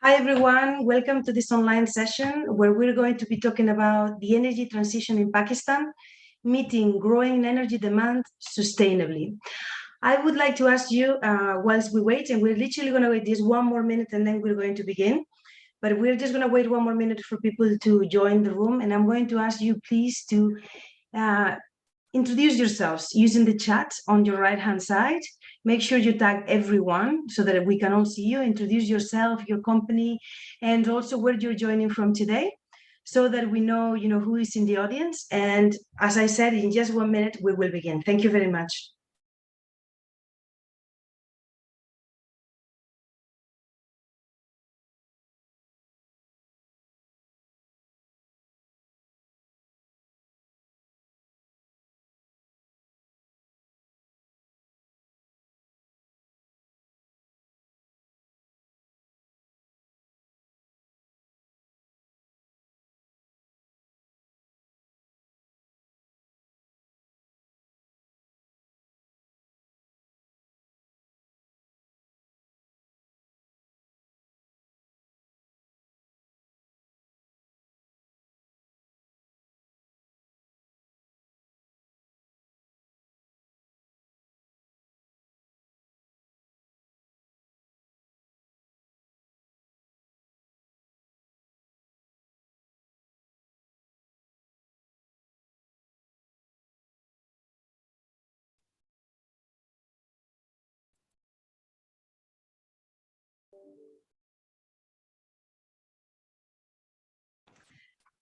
Hi, everyone. Welcome to this online session where we're going to be talking about the energy transition in Pakistan, meeting growing energy demand sustainably. I would like to ask you, whilst we wait, and we're literally going to wait just one more minute and then we're going to begin, but we're just going to wait one more minute for people to join the room. And I'm going to ask you, please, to introduce yourselves using the chat on your right-hand side. Make sure you tag everyone so that we can all see you. Introduce yourself, your company, and also where you're joining from today, so that we know, who is in the audience. And as I said, in just 1 minute, we will begin. Thank you very much.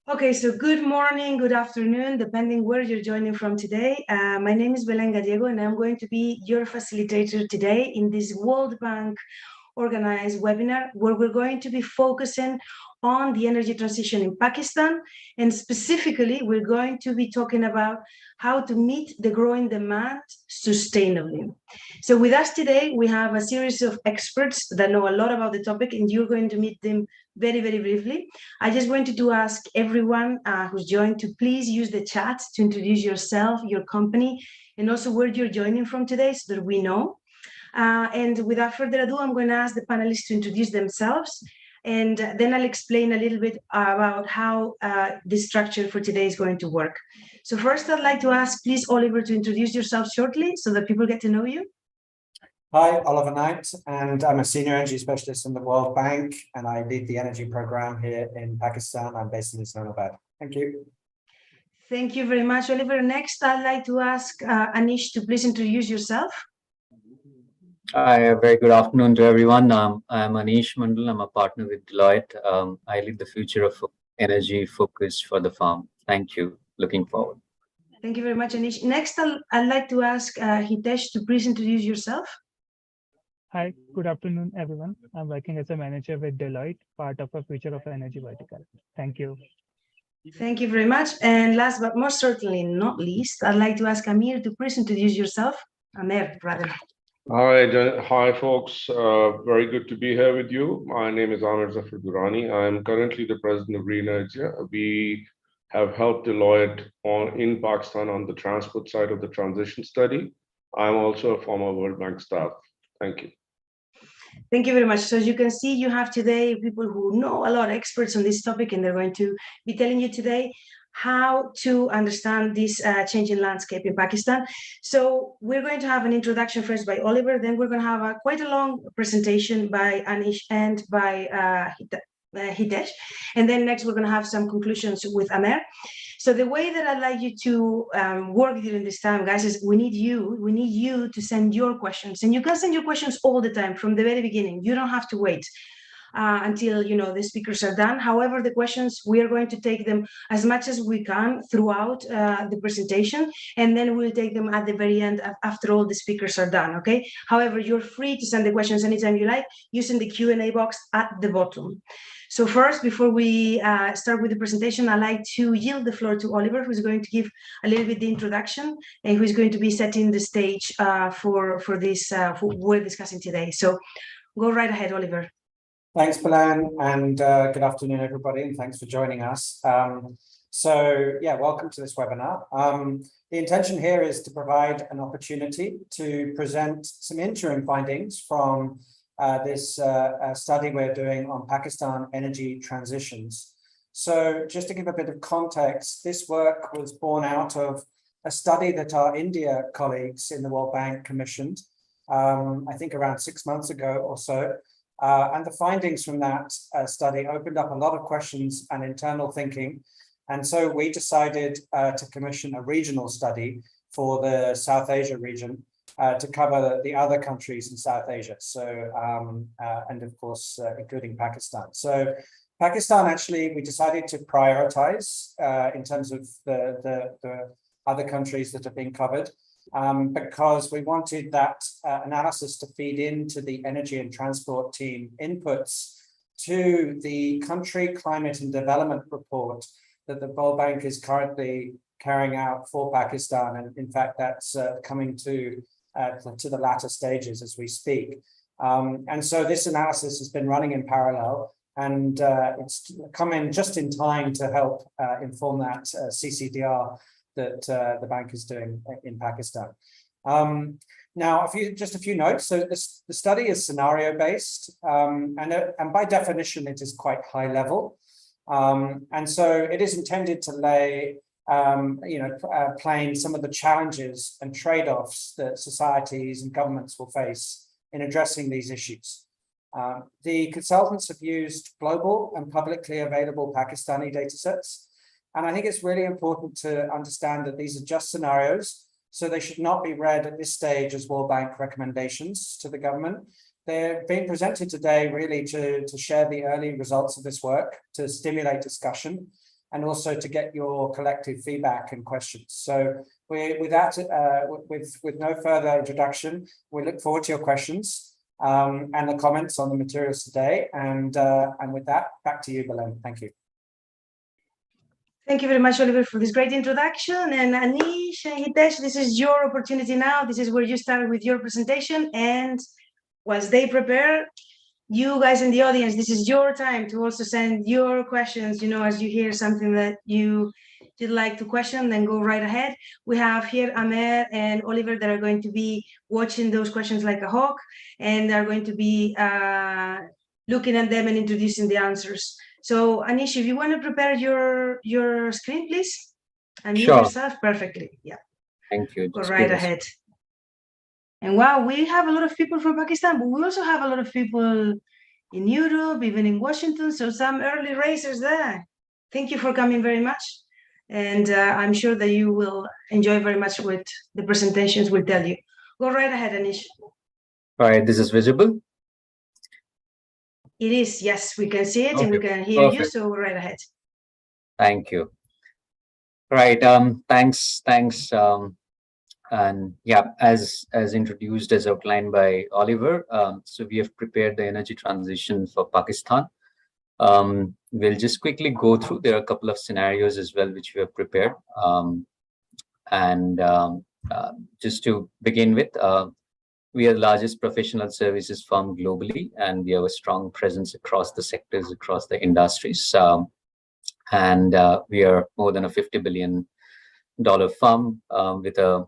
Okay, so good morning, good afternoon, depending where you're joining from today. My name is Belén Gallego, and I'm going to be your facilitator today in this World Bank organized webinar, where we're going to be focusing on the energy transition in Pakistan. And specifically, we're going to be talking about how to meet the growing demand sustainably. So with us today, we have a series of experts that know a lot about the topic, and you're going to meet them very, very briefly. I just wanted to ask everyone who's joined to please use the chat to introduce yourself, your company, and also where you're joining from today so that we know. And without further ado, I'm going to ask the panelists to introduce themselves, and then I'll explain a little bit about how the structure for today is going to work. So first, I'd like to ask, please, Oliver, to introduce yourself shortly so that people get to know you. Hi, Oliver Knight, and I'm a senior energy specialist in the World Bank, and I lead the energy program here in Pakistan. I'm based in Islamabad. Thank you. Thank you very much, Oliver. Next, I'd like to ask Anish to please introduce yourself. Hi, a very good afternoon to everyone. I'm Anish Mandal. I'm a partner with Deloitte. I lead the future of energy focus for the farm. Thank you. Looking forward. Thank you very much, Anish. Next, I'd like to ask Hitesh to please introduce yourself. Hi, good afternoon, everyone. I'm working as a manager with Deloitte, part of a future of energy vertical. Thank you. Thank you very much. And last but most certainly not least, I'd like to ask Amir to please introduce yourself. Amir, rather. Hi, folks. Very good to be here with you. My name is Amir Zafar Durrani. I'm currently the president of Green Energy. We have helped Deloitte in Pakistan on the transport side of the transition study. I'm also a former World Bank staff. Thank you. Thank you very much. So as you can see, you have today people who know a lot, experts on this topic, and they're going to be telling you today how to understand this changing landscape in Pakistan. So we're going to have an introduction first by Oliver, then we're going to have quite a long presentation by Anish and by Hitesh. And then next, we're going to have some conclusions with Amer. So the way that I'd like you to work during this time, guys, is we need you to send your questions. And you can send your questions all the time from the very beginning. You don't have to wait until the speakers are done. However, the questions, we are going to take them as much as we can throughout the presentation, and then we'll take them at the very end after all the speakers are done. Okay. However, you're free to send the questions anytime you like using the Q&A box at the bottom. So first, before we start with the presentation, I'd like to yield the floor to Oliver, who's going to give a little bit the introduction and who's going to be setting the stage for this for what we're discussing today. So go right ahead, Oliver. Thanks, Belen, and good afternoon, everybody, and thanks for joining us. Welcome to this webinar. The intention here is to provide an opportunity to present some interim findings from this study we're doing on Pakistan energy transitions. So just to give a bit of context, this work was born out of a study that our India colleagues in the World Bank commissioned, I think around 6 months ago or so. And the findings from that study opened up a lot of questions and internal thinking. And so we decided to commission a regional study for the South Asia region to cover the other countries in South Asia. So, and of course, including Pakistan. So Pakistan, actually, we decided to prioritize in terms of the other countries that have been covered, because we wanted that analysis to feed into the energy and transport team inputs to the country climate and development report that the World Bank is currently carrying out for Pakistan. And in fact, that's coming to the latter stages as we speak. And so this analysis has been running in parallel, and it's come in just in time to help inform that CCDR that the bank is doing in Pakistan. Now, just a few notes. So the study is scenario-based, and by definition, it is quite high level. And so it is intended to lay plain some of the challenges and trade-offs that societies and governments will face in addressing these issues. The consultants have used global and publicly available Pakistani datasets, and I think it's really important to understand that these are just scenarios, so they should not be read at this stage as World Bank recommendations to the government. They're being presented today really to share the early results of this work, to stimulate discussion, and also to get your collective feedback and questions. So with no further introduction, we look forward to your questions and the comments on the materials today. And with that, back to you, Belen. Thank you. Thank you very much, Oliver, for this great introduction. And Anish and Hitesh, this is your opportunity now. This is where you start with your presentation. And once they prepare, you guys in the audience, this is your time to also send your questions. As you hear something that you'd like to question, then go right ahead. We have here Amer and Oliver that are going to be watching those questions like a hawk, and they're going to be looking at them and introducing the answers. So Anish, if you want to prepare your screen, please. Unmute Sure. yourself perfectly. Yeah. Thank you. Go right ahead. And wow, we have a lot of people from Pakistan, but we also have a lot of people in Europe, even in Washington. So some early racers there. Thank you for coming very much. And I'm sure that you will enjoy very much what the presentations will tell you. Go right ahead, Anish. All right, this is visible? It is, yes, we can see it, Okay, and we can hear perfect. you, so go right ahead. Thank you. All right, thanks. And yeah, as introduced, as outlined by Oliver, so we have prepared the energy transition for Pakistan. We'll just quickly go through. There are a couple of scenarios as well which we have prepared. Just to begin with, we are the largest professional services firm globally, and we have a strong presence across the sectors, across the industries. We are more than a $50 billion firm with a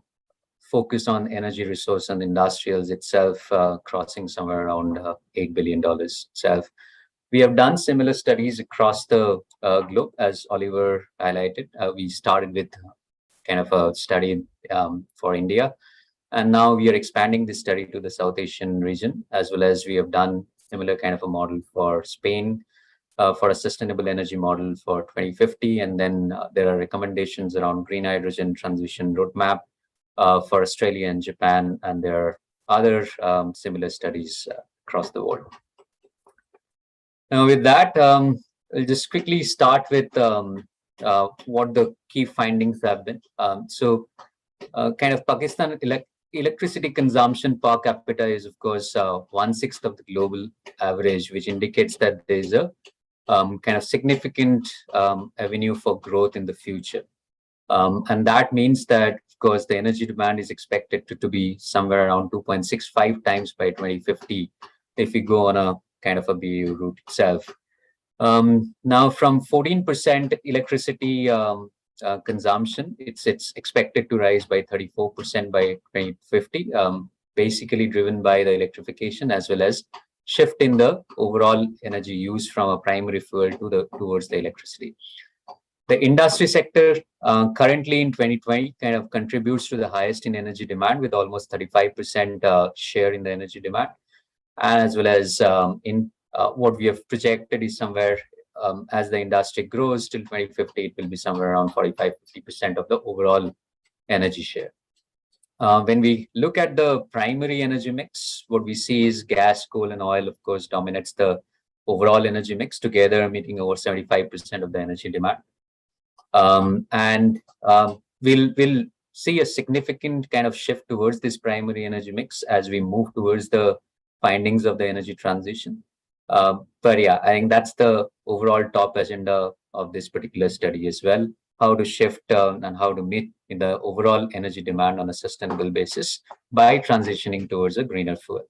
focus on energy resource and industrials itself, crossing somewhere around $8 billion itself. We have done similar studies across the globe, as Oliver highlighted. We started with kind of a study for India, and now we are expanding this study to the South Asian region, as well as we have done similar kind of a model for Spain, for a sustainable energy model for 2050. And then there are recommendations around green hydrogen transition roadmap for Australia and Japan, and there are other similar studies across the world. Now, with that, I'll just quickly start with what the key findings have been. Kind of Pakistan electricity consumption per capita is, of course, 1/6 of the global average, which indicates that there is a kind of significant avenue for growth in the future. And that means that, of course, the energy demand is expected to be somewhere around 2.65 times by 2050 if we go on a kind of a BU route itself. Now, from 14% electricity consumption, it's expected to rise by 34% by 2050, basically driven by the electrification as well as shift in the overall energy use from a primary fuel to towards the electricity. The industry sector currently in 2020 kind of contributes to the highest in energy demand with almost 35% share in the energy demand, as well as in what we have projected is somewhere as the industry grows till 2050, it will be somewhere around 45-50% of the overall energy share. When we look at the primary energy mix, what we see is gas, coal, and oil, of course, dominates the overall energy mix, together meeting over 75% of the energy demand. We'll see a significant kind of shift towards this primary energy mix as we move towards the findings of the energy transition. But yeah, I think that's the overall top agenda of this particular study as well, how to shift and how to meet in the overall energy demand on a sustainable basis by transitioning towards a greener fuel.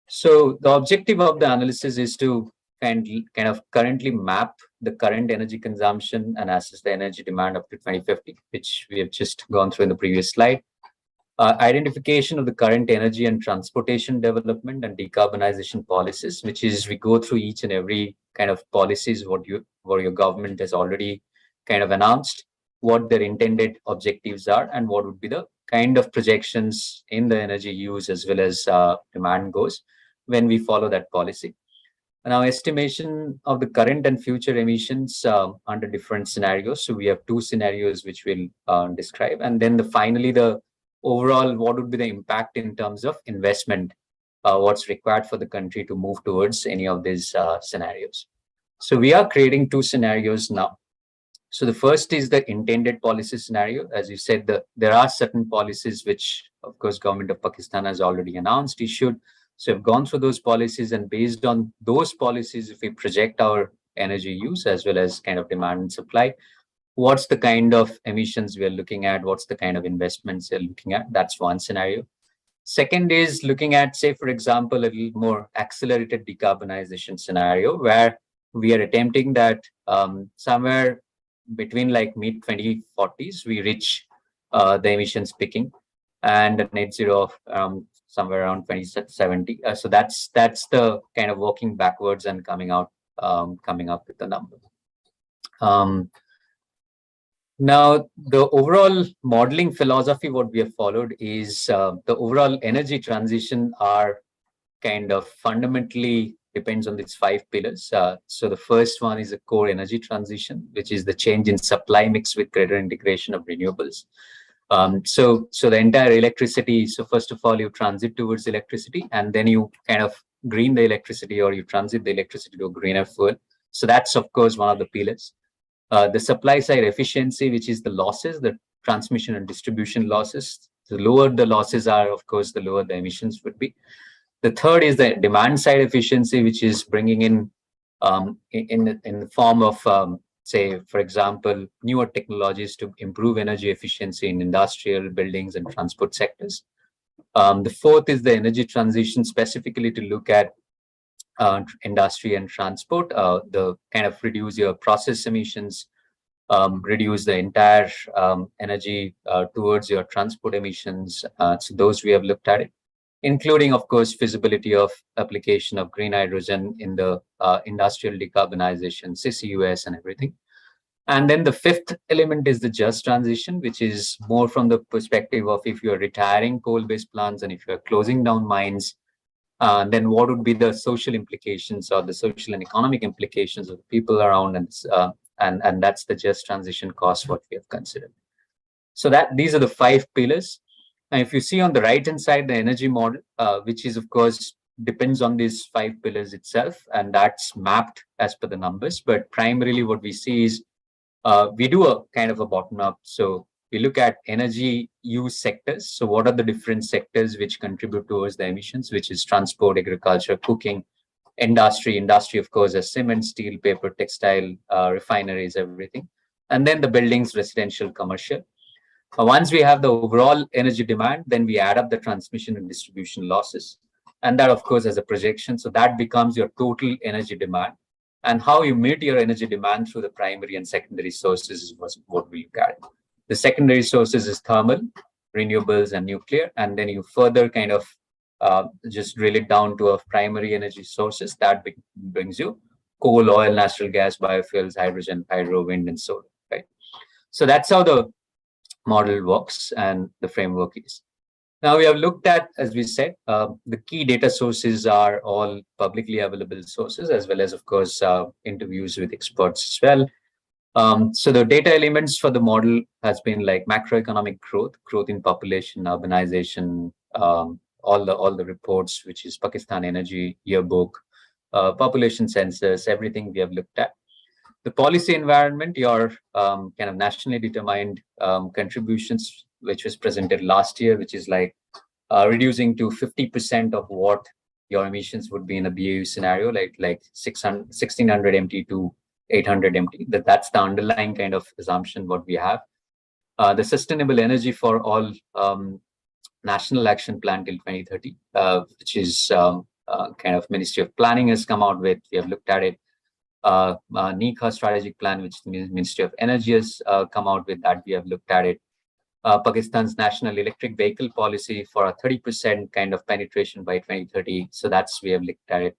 So the objective of the analysis is to kind of currently map the current energy consumption and assess the energy demand up to 2050, which we have just gone through in the previous slide. Identification of the current energy and transportation development and decarbonization policies, which is we go through each and every kind of policies what your government has already kind of announced, what their intended objectives are, and what would be the kind of projections in the energy use as well as demand goes when we follow that policy. Now, estimation of the current and future emissions under different scenarios. So we have two scenarios which we'll describe, and then finally the overall what would be the impact in terms of investment, what's required for the country to move towards any of these scenarios. So we are creating two scenarios now. So the first is the intended policy scenario. As you said, there are certain policies which, of course, government of Pakistan has already announced, issued. So we've gone through those policies, and based on those policies, if we project our energy use as well as kind of demand and supply, what's the kind of emissions we are looking at, what's the kind of investments we're looking at. That's one scenario. Second is looking at, say, for example, a little more accelerated decarbonization scenario, where we are attempting that somewhere between like mid-2040s, we reach the emissions peaking and a net zero of somewhere around 2070. So that's the kind of working backwards and coming up with the number. Now, the overall modeling philosophy, what we have followed is the overall energy transition are kind of fundamentally depends on these 5 pillars. So the first one is a core energy transition, which is the change in supply mix with greater integration of renewables. So the entire electricity, so first of all, you transit towards electricity, and then you kind of green the electricity, or you transit the electricity to a greener fuel. So that's, of course, one of the pillars. The supply side efficiency, which is the losses, the transmission and distribution losses. The lower the losses are, of course, the lower the emissions would be. The third is the demand side efficiency, which is bringing in the form of, say, for example, newer technologies to improve energy efficiency in industrial, buildings, and transport sectors. The fourth is the energy transition, specifically to look at industry and transport, the kind of reduce your process emissions, reduce the entire energy towards your transport emissions. So those we have looked at it, including, of course, feasibility of application of green hydrogen in the industrial decarbonization, CCUS and everything. And then the fifth element is the just transition, which is more from the perspective of if you're retiring coal-based plants and if you're closing down mines, then what would be the social implications or the social and economic implications of the people around, and that's the just transition cost what we have considered. So that these are the 5 pillars. And if you see on the right hand side, the energy model, which is of course depends on these 5 pillars itself, and that's mapped as per the numbers. But primarily what we see is we do a kind of a bottom up. So we look at energy use sectors. So what are the different sectors which contribute towards the emissions, which is transport, agriculture, cooking, industry, of course, as cement, steel, paper, textile, refineries, everything. And then the buildings, residential, commercial. Once we have the overall energy demand, then we add up the transmission and distribution losses. And that, of course, as a projection. So that becomes your total energy demand. And how you meet your energy demand through the primary and secondary sources is what we look at. The secondary sources is thermal, renewables, and nuclear. And then you further kind of just drill it down to a primary energy sources. That brings you coal, oil, natural gas, biofuels, hydrogen, hydro, wind, and solar, right? So that's how the model works and the framework is. Now we have looked at, as we said, the key data sources are all publicly available sources, as well as, of course, interviews with experts as well. So the data elements for the model has been like macroeconomic growth in population, urbanization, all the reports, which is Pakistan Energy Yearbook, population census, everything we have looked at. The policy environment, your kind of nationally determined contributions, which was presented last year, which is like reducing to 50% of what your emissions would be in a BAU scenario, like 1600 MT to 800 MT. That's the underlying kind of assumption what we have. The sustainable energy for all national action plan till 2030, which is kind of Ministry of Planning has come out with. We have looked at it. NECA strategic plan, which the Ministry of Energy has come out with, that we have looked at it. Pakistan's national electric vehicle policy for a 30% kind of penetration by 2030. So that's, we have looked at it.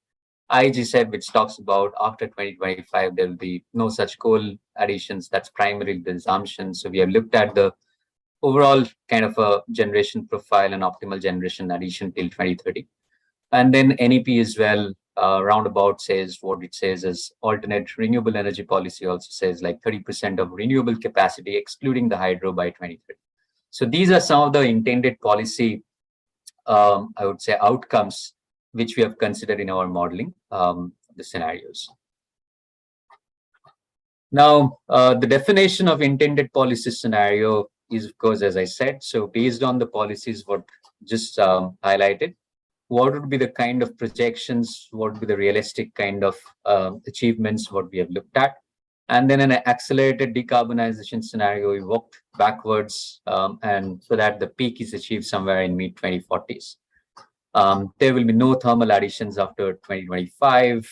IGSEB, which talks about after 2025, there will be no such coal additions. That's primarily the assumption. So we have looked at the overall kind of a generation profile and optimal generation addition till 2030. And then NEP as well, roundabout says what it says is alternate renewable energy policy also says like 30% of renewable capacity, excluding the hydro by 2030. So these are some of the intended policy, I would say, outcomes which we have considered in our modeling, the scenarios. Now, the definition of intended policy scenario is, of course, as I said, so based on the policies what just highlighted, what would be the kind of projections, what would be the realistic kind of achievements, what we have looked at. And then an accelerated decarbonization scenario, we worked backwards, and so that the peak is achieved somewhere in mid-2040s. There will be no thermal additions after 2025.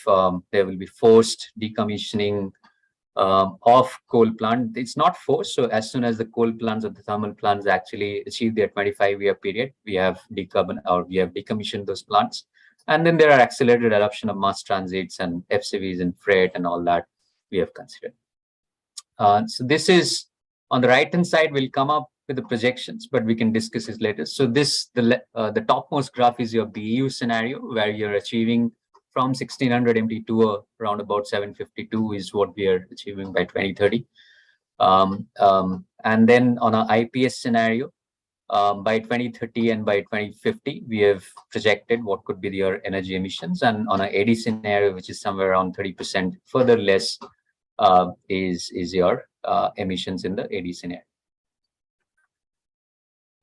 There will be forced decommissioning of coal plant. It's not forced. So as soon as the coal plants or the thermal plants actually achieve their 25-year period, we have decommissioned those plants. And then there are accelerated adoption of mass transits and FCVs and freight and all that we have considered. So this is on the right-hand side, we'll come up with the projections, but we can discuss this later. So this, the topmost graph is your BAU scenario where you're achieving from 1600 MT to around about 752 is what we are achieving by 2030. And then on an IPS scenario, by 2030 and by 2050, we have projected what could be your energy emissions. And on an AD scenario, which is somewhere around 30% further less, is your emissions in the AD scenario.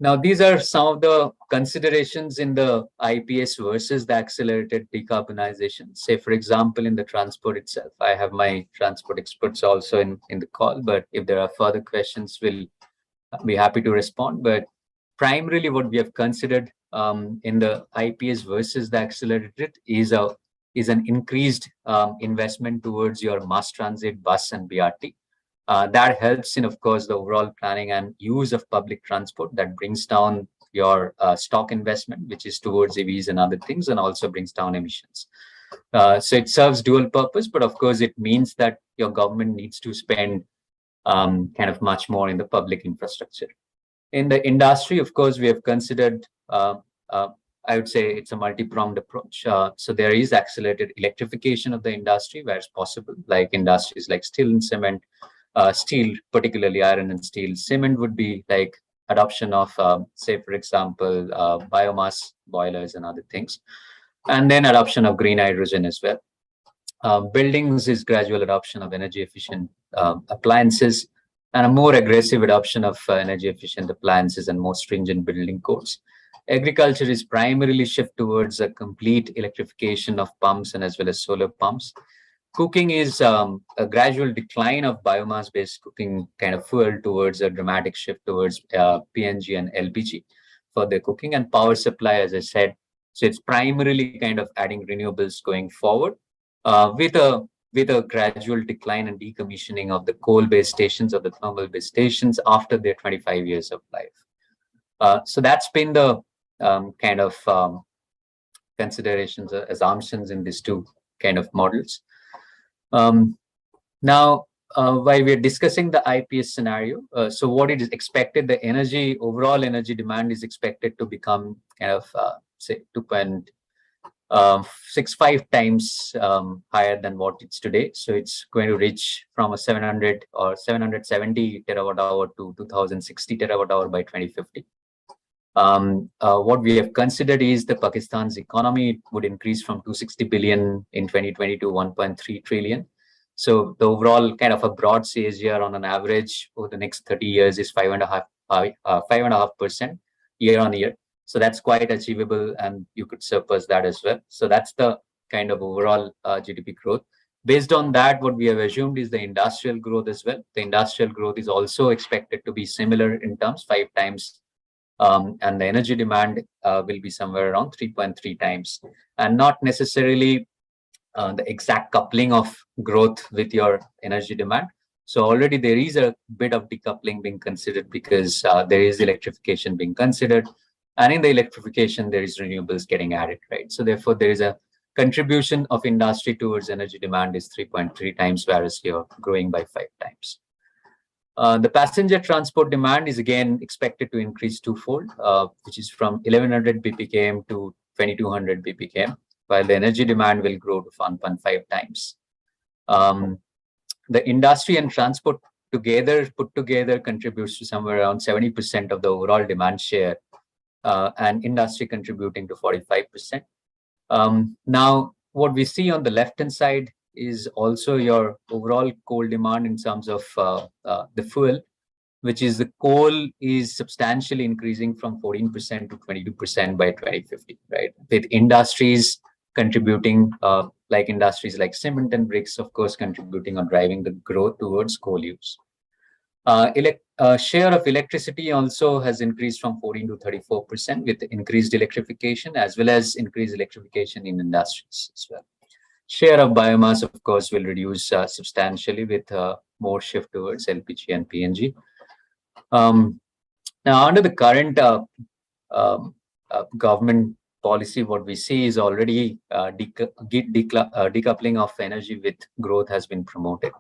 Now, these are some of the considerations in the IPS versus the accelerated decarbonization. Say, for example, in the transport itself, I have my transport experts also in the call, but if there are further questions, we'll be happy to respond. But primarily what we have considered in the IPS versus the accelerated is an increased investment towards your mass transit, bus and BRT. That helps in, of course, the overall planning and use of public transport. That brings down your stock investment, which is towards EVs and other things, and also brings down emissions. So it serves dual purpose, but of course, it means that your government needs to spend kind of much more in the public infrastructure. In the industry, of course, we have considered, I would say it's a multi-pronged approach. So there is accelerated electrification of the industry where it's possible, like industries like steel and cement. Steel, particularly iron and steel. Cement would be like adoption of, say, for example, biomass boilers and other things. and then adoption of green hydrogen as well. Buildings is gradual adoption of energy efficient appliances, and a more aggressive adoption of energy efficient appliances and more stringent building codes. Agriculture is primarily shift towards a complete electrification of pumps and as well as solar pumps. Cooking is a gradual decline of biomass-based cooking kind of fuel towards a dramatic shift towards PNG and LPG for the cooking. And power supply, as I said, so it's primarily kind of adding renewables going forward with a gradual decline and decommissioning of the coal-based stations or the thermal-based stations after their 25 years of life. So that's been the kind of considerations, assumptions in these two kind of models. Now, while we're discussing the IPS scenario, so what it is expected, the overall energy demand is expected to become kind of, say, 2.65 times higher than what it's today. So it's going to reach from a 700 or 770 terawatt hour to 2060 terawatt hour by 2050. What we have considered is the Pakistan's economy would increase from 260 billion in 2020 to 1.3 trillion. So the overall kind of a broad CAGR on an average over the next 30 years is 5.5% year on year. So that's quite achievable, and you could surpass that as well. So that's the kind of overall GDP growth. Based on that, what we have assumed is the industrial growth as well. The industrial growth is also expected to be similar in terms, 5 times. And the energy demand will be somewhere around 3.3 times, and not necessarily the exact coupling of growth with your energy demand. So already there is a bit of decoupling being considered because there is electrification being considered, and in the electrification there is renewables getting added, right? So therefore there is a contribution of industry towards energy demand is 3.3 times, whereas you're growing by 5 times. The passenger transport demand is again expected to increase twofold, which is from 1100 BPKM to 2200 BPKM, while the energy demand will grow to 1.5 times. The industry and transport put together contributes to somewhere around 70% of the overall demand share, and industry contributing to 45%. Now, what we see on the left-hand side is also your overall coal demand in terms of the fuel, which is the coal is substantially increasing from 14% to 22% by 2050, right? With industries contributing, like industries like cement and bricks, of course, contributing or driving the growth towards coal use. Share of electricity also has increased from 14 to 34% with increased electrification, as well as increased electrification in industries as well. Share of biomass, of course, will reduce substantially with more shift towards LPG and PNG. Now, under the current government policy, what we see is already decoupling of energy with growth has been promoted.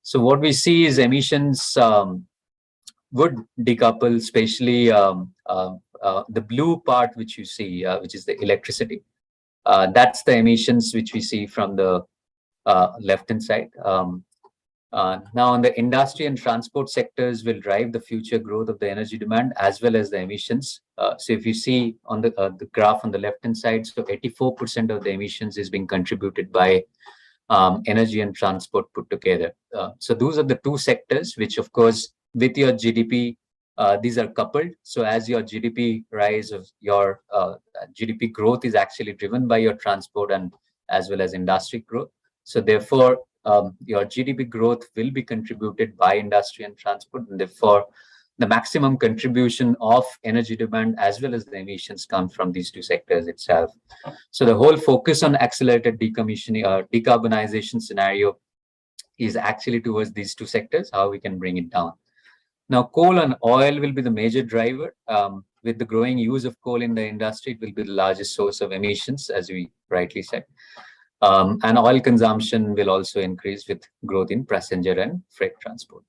So what we see is emissions would decouple, especially the blue part, which you see, which is the electricity. That's the emissions which we see from the left-hand side. Now, on the industry and transport sectors will drive the future growth of the energy demand as well as the emissions. So if you see on the graph on the left-hand side, so 84% of the emissions is being contributed by energy and transport put together. So those are the two sectors which, of course, with your GDP, these are coupled. So as your GDP rise, of your GDP growth is actually driven by your transport and as well as industry growth. So therefore, your GDP growth will be contributed by industry and transport, and therefore the maximum contribution of energy demand as well as the emissions come from these two sectors itself. So the whole focus on accelerated decommissioning or decarbonization scenario is actually towards these two sectors, how we can bring it down. Now, coal and oil will be the major driver. With the growing use of coal in the industry, it will be the largest source of emissions, as we rightly said. And oil consumption will also increase with growth in passenger and freight transport.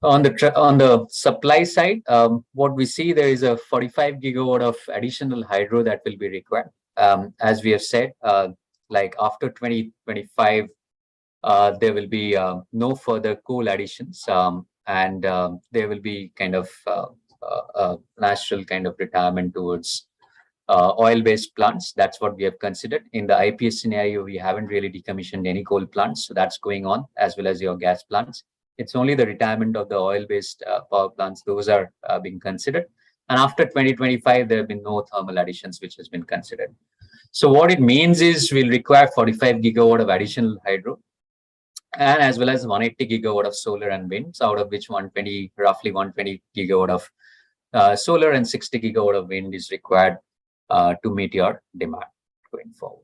On the supply side, what we see, there is a 45 gigawatt of additional hydro that will be required. As we have said, like after 2025, there will be no further coal additions, and there will be kind of a natural kind of retirement towards oil-based plants. That's what we have considered. In the IPS scenario, we haven't really decommissioned any coal plants, so that's going on, as well as your gas plants. It's only the retirement of the oil-based power plants, those are being considered. And after 2025, there have been no thermal additions which has been considered. So what it means is we'll require 45 gigawatt of additional hydro, and as well as 180 gigawatt of solar and winds, out of which roughly 120 gigawatt of solar and 60 gigawatt of wind is required to meet your demand going forward.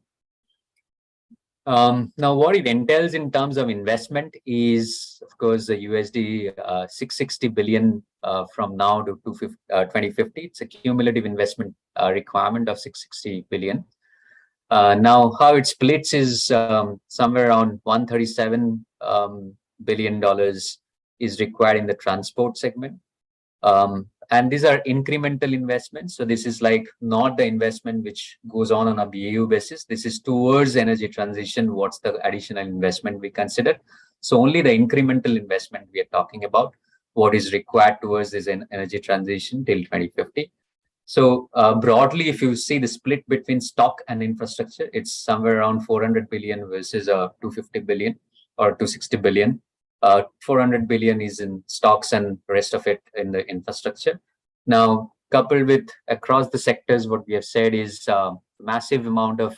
Now, what it entails in terms of investment is, of course, the USD 660 billion from now to 2050. It's a cumulative investment requirement of 660 billion. Now, how it splits is somewhere around $137 billion is required in the transport segment. And these are incremental investments. So this is like not the investment which goes on a BAU basis. This is towards energy transition. What's the additional investment we consider? So only the incremental investment we are talking about, what is required towards this energy transition till 2050. So broadly, if you see the split between stock and infrastructure, it's somewhere around 400 billion versus 250 billion or 260 billion. 400 billion is in stocks and the rest of it in the infrastructure. Now, coupled with across the sectors, what we have said is massive amount of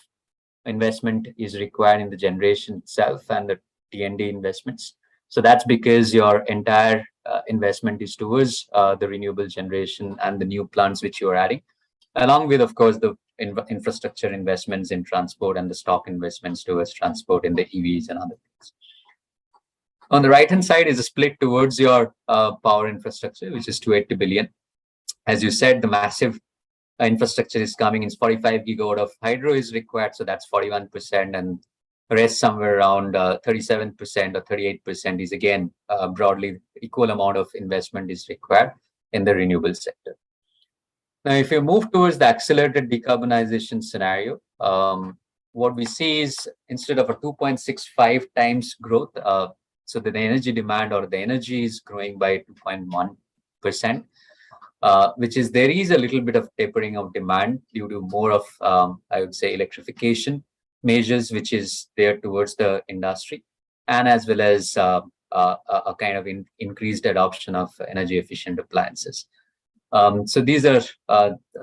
investment is required in the generation itself and the T&D investments. So that's because your entire investment is towards the renewable generation and the new plants which you are adding, along with, of course, the infrastructure investments in transport and the stock investments towards transport in the EVs and other things. On the right-hand side is a split towards your power infrastructure, which is 280 billion. As you said, the massive infrastructure is coming in. 45 gigawatt of hydro is required, so that's 41%, and the rest somewhere around 37% or 38% is again broadly equal amount of investment is required in the renewable sector. Now, if you move towards the accelerated decarbonization scenario, what we see is instead of a 2.65 times growth, so the energy demand or the energy is growing by 2.1%, which is there is a little bit of tapering of demand due to more of, I would say, electrification measures, which is there towards the industry, and as well as a kind of increased adoption of energy efficient appliances. So these are,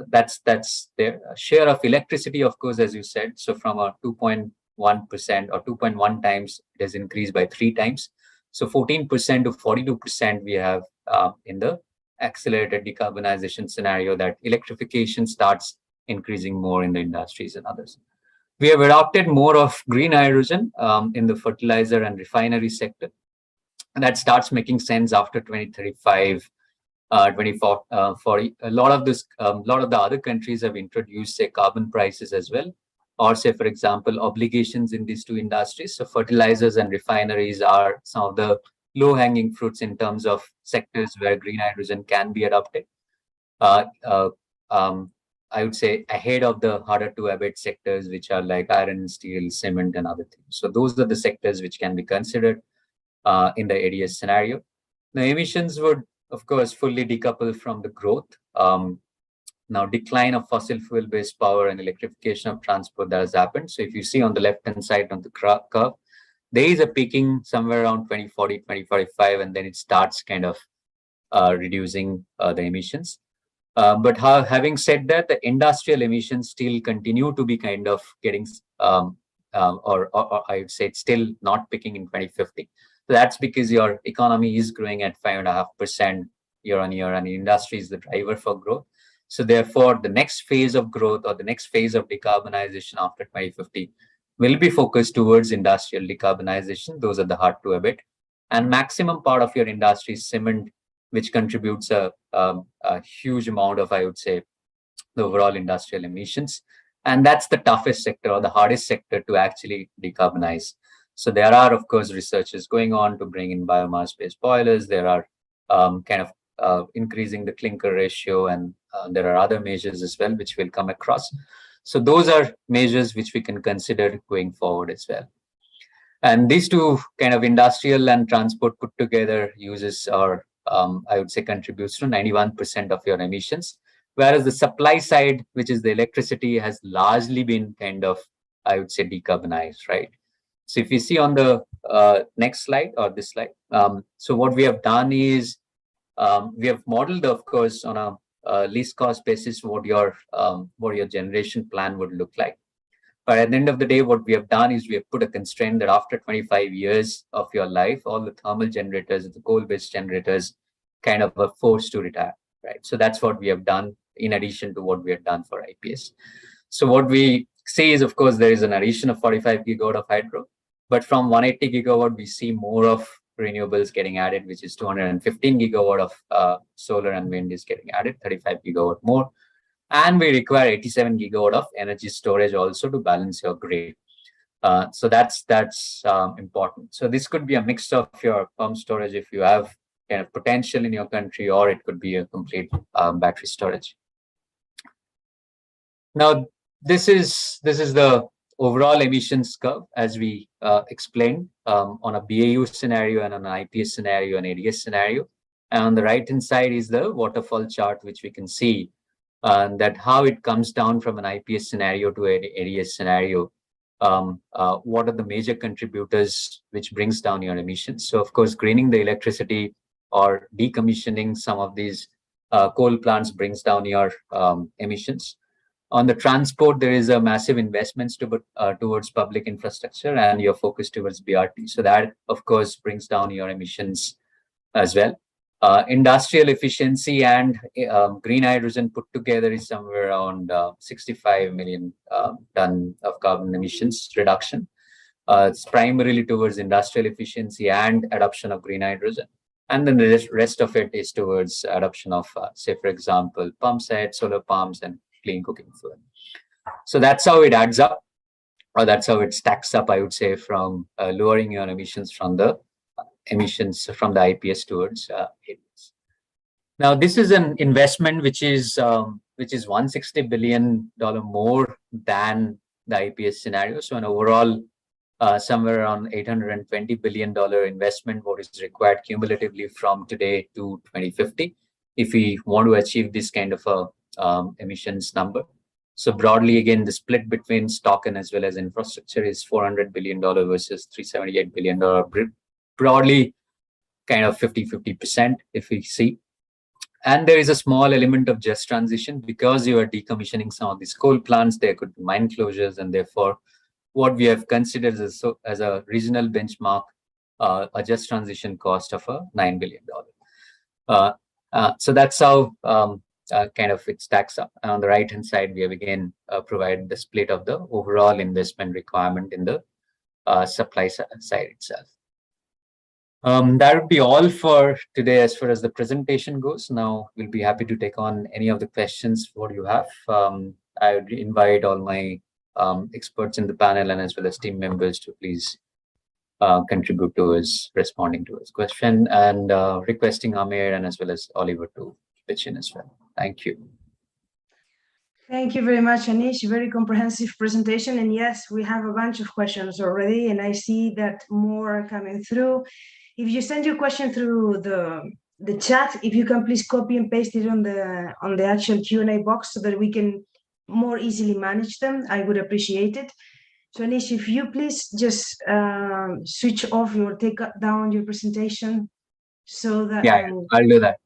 that's their share of electricity, of course, as you said. So from a 2.1% or 2.1 times, it has increased by 3 times. So 14% to 42% we have in the accelerated decarbonization scenario, that electrification starts increasing more in the industries and others. We have adopted more of green hydrogen in the fertilizer and refinery sector. And that starts making sense after 2035, 2040. A lot of the other countries have introduced, say, carbon prices as well, or say, for example, obligations in these two industries. So fertilizers and refineries are some of the low-hanging fruits in terms of sectors where green hydrogen can be adopted. I would say ahead of the harder to abate sectors, which are like iron, steel, cement, and other things. So those are the sectors which can be considered in the ADS scenario. The emissions would, of course, fully decouple from the growth. Now, decline of fossil fuel-based power and electrification of transport that has happened. So if you see on the left-hand side on the curve, there is a peaking somewhere around 2040, 2045, and then it starts kind of reducing the emissions. But having said that, the industrial emissions still continue to be kind of getting, or I would say it's still not picking in 2050. So that's because your economy is growing at 5.5% year on year, and the industry is the driver for growth. So therefore, the next phase of growth or the next phase of decarbonization after 2050 will be focused towards industrial decarbonization. Those are the hard to abate. And maximum part of your industry is cement, which contributes a huge amount of, I would say, the overall industrial emissions. And that's the toughest sector or the hardest sector to actually decarbonize. So there are, of course, researches going on to bring in biomass-based boilers. There are kind of increasing the clinker ratio, and there are other measures as well, which we'll come across. So those are measures which we can consider going forward as well. And these two kind of industrial and transport put together uses or I would say contributes to 91% of your emissions. Whereas the supply side, which is the electricity, has largely been kind of, I would say, decarbonized, right? So if you see on the next slide or this slide, so what we have done is we have modeled, of course, on a least cost basis what your generation plan would look like. But at the end of the day, what we have done is we have put a constraint that after 25 years of your life, all the thermal generators, the coal-based generators, kind of are forced to retire, right? So that's what we have done in addition to what we have done for IPS. So what we say is, of course, there is an addition of 45 gigawatt of hydro, but from 180 gigawatt, we see more of renewables getting added, which is 215 gigawatt of solar and wind is getting added, 35 gigawatt more. And we require 87 gigawatt of energy storage also to balance your grid. So that's important. So this could be a mix of your pump storage if you have kind of potential in your country, or it could be a complete battery storage. Now, this is the overall emissions curve as we explained on a BAU scenario and an IPS scenario and ADS scenario. And on the right-hand side is the waterfall chart, which we can see that how it comes down from an IPS scenario to an ADS scenario. What are the major contributors which brings down your emissions? So, of course, greening the electricity or decommissioning some of these coal plants brings down your emissions. On the transport, there is a massive investments towards public infrastructure and your focus towards BRT. So that, of course, brings down your emissions as well. Industrial efficiency and green hydrogen put together is somewhere around 65 million ton of carbon emissions reduction. It's primarily towards industrial efficiency and adoption of green hydrogen. And then the rest of it is towards adoption of, say, for example, pump sets, solar pumps, and clean cooking fluid. So that's how it adds up, or that's how it stacks up, I would say, from lowering your emissions from the IPS towards ADS. Now, this is an investment which is $160 billion more than the IPS scenario. So an overall somewhere around $820 billion investment, what is required cumulatively from today to 2050, if we want to achieve this kind of a emissions number. So broadly, again, the split between stock and as well as infrastructure is $400 billion versus $378 billion. Broadly, kind of 50-50% if we see. And there is a small element of just transition because you are decommissioning some of these coal plants. There could be mine closures, and therefore, what we have considered as a regional benchmark, a just transition cost of $9 billion. So that's how kind of it stacks up. And on the right-hand side, we have again provided the split of the overall investment requirement in the supply side itself. That would be all for today as far as the presentation goes. Now, we'll be happy to take on any of the questions what you have. I would invite all my experts in the panel and as well as team members to please contribute towards responding to his question, and requesting Amir and as well as Oliver to pitch in as well. Thank you. Thank you very much, Anish. Very comprehensive presentation. And yes, we have a bunch of questions already, and I see that more are coming through. If you send your question through the chat, if you can please copy and paste it on the actual Q&A box so that we can more easily manage them, I would appreciate it. So Anish, if you please just switch off or take down your presentation so that I'll do that.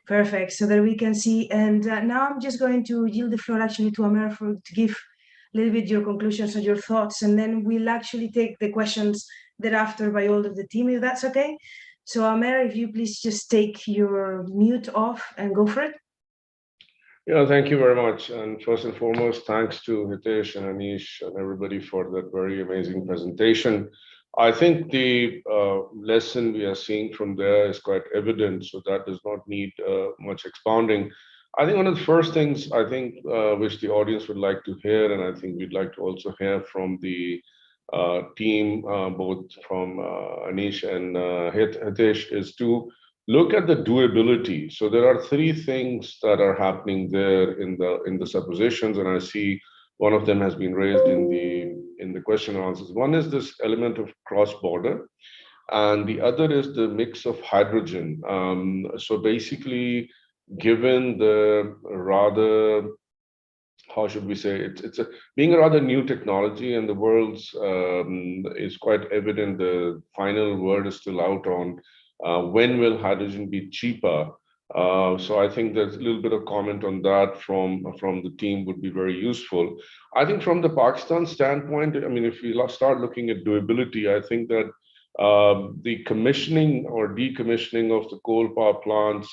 Perfect, so that we can see. And now I'm just going to yield the floor actually to Amer to give a little bit your conclusions and your thoughts, and then we'll actually take the questions thereafter by all of the team, if that's okay. So Amer, if you please just take your mute off and go for it. Yeah, thank you very much. And first and foremost, thanks to Hitesh and Anish and everybody for that very amazing presentation. I think the lesson we are seeing from there is quite evident, so that does not need much expounding. I think one of the first things I think which the audience would like to hear, and I think we'd like to also hear from the team, both from Anish and Hitesh, is to look at the doability. So there are three things that are happening there in the suppositions, and I see one of them has been raised in the question and answers. One is this element of cross-border, and the other is the mix of hydrogen. So basically, given the rather, how should we say, being a rather new technology, and the world's is quite evident. The final word is still out on when will hydrogen be cheaper. So I think there's a little bit of comment on that from the team would be very useful. I think from the Pakistan standpoint, I mean, if we start looking at doability, I think that the commissioning or decommissioning of the coal power plants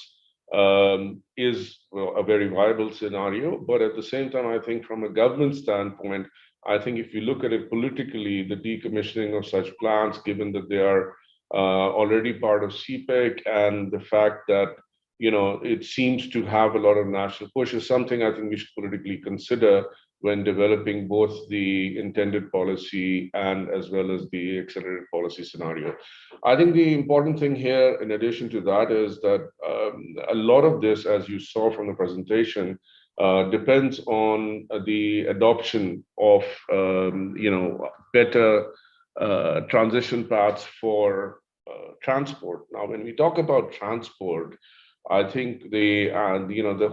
is a very viable scenario. But at the same time, I think from a government standpoint, I think if you look at it politically, the decommissioning of such plants, given that they are already part of CPEC, and the fact that it seems to have a lot of national push, is something I think we should politically consider when developing both the intended policy and as well as the accelerated policy scenario. I think the important thing here, in addition to that, is that a lot of this, as you saw from the presentation, depends on the adoption of better transition paths for transport. Now, when we talk about transport, I think the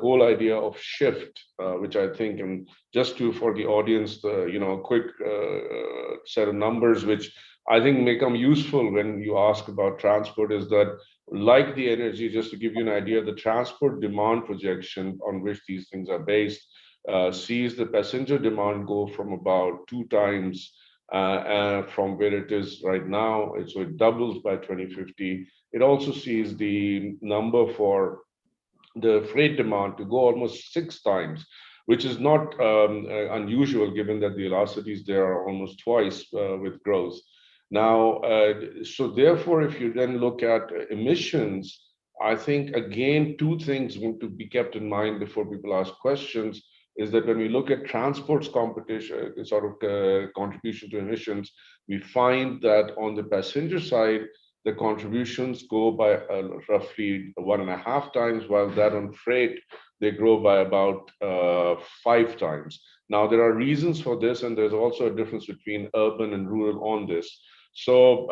whole idea of shift, which I think, and just for the audience, quick set of numbers, which I think become useful when you ask about transport, is that, like the energy, just to give you an idea, the transport demand projection on which these things are based sees the passenger demand go from about 2 times from where it is right now. So it doubles by 2050. It also sees the number for the freight demand to go almost 6 times, which is not unusual given that the velocities there are almost twice with growth. Now, so therefore, if you then look at emissions, I think, again, 2 things want to be kept in mind before people ask questions, is that when we look at transport's contribution to emissions, we find that on the passenger side, the contributions go by roughly 1.5 times, while that on freight, they grow by about 5 times. Now, there are reasons for this, and there's also a difference between urban and rural on this. So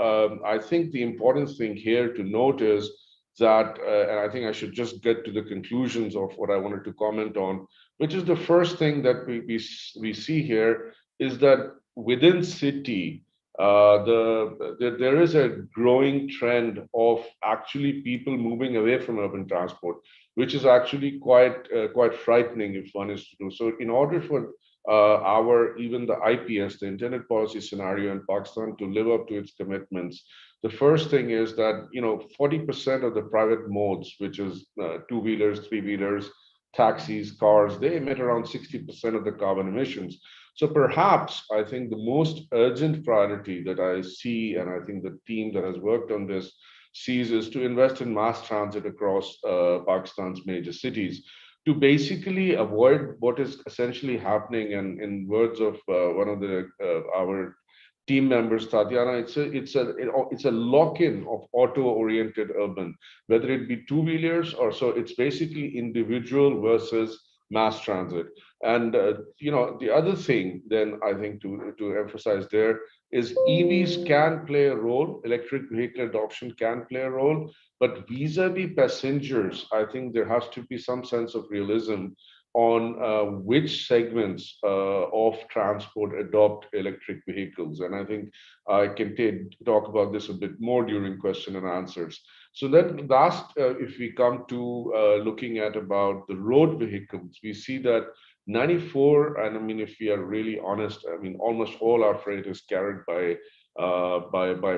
I think the important thing here to note is that, and I think I should just get to the conclusions of what I wanted to comment on, which is the first thing that we see here is that within city, there is a growing trend of actually people moving away from urban transport, which is actually quite frightening if one is to do so. In order for even the IPS, the intended policy scenario in Pakistan, to live up to its commitments, the first thing is that 40% of the private modes, which is 2-wheelers, 3-wheelers, taxis, cars, they emit around 60% of the carbon emissions. So perhaps I think the most urgent priority that I see, and I think the team that has worked on this sees, is to invest in mass transit across Pakistan's major cities, to basically avoid what is essentially happening. And in words of one of our team members, Tatiana, it's a lock-in of auto-oriented urban, whether it be 2-wheelers or so. It's basically individual versus mass transit. And the other thing then I think to emphasize there is EVs can play a role, electric vehicle adoption can play a role, but vis-a-vis passengers, I think there has to be some sense of realism on which segments of transport adopt electric vehicles. And I think I can talk about this a bit more during question and answers. So then last, if we come to looking at about the road vehicles, we see that 94, and I mean, if we are really honest, I mean, almost all our freight is carried by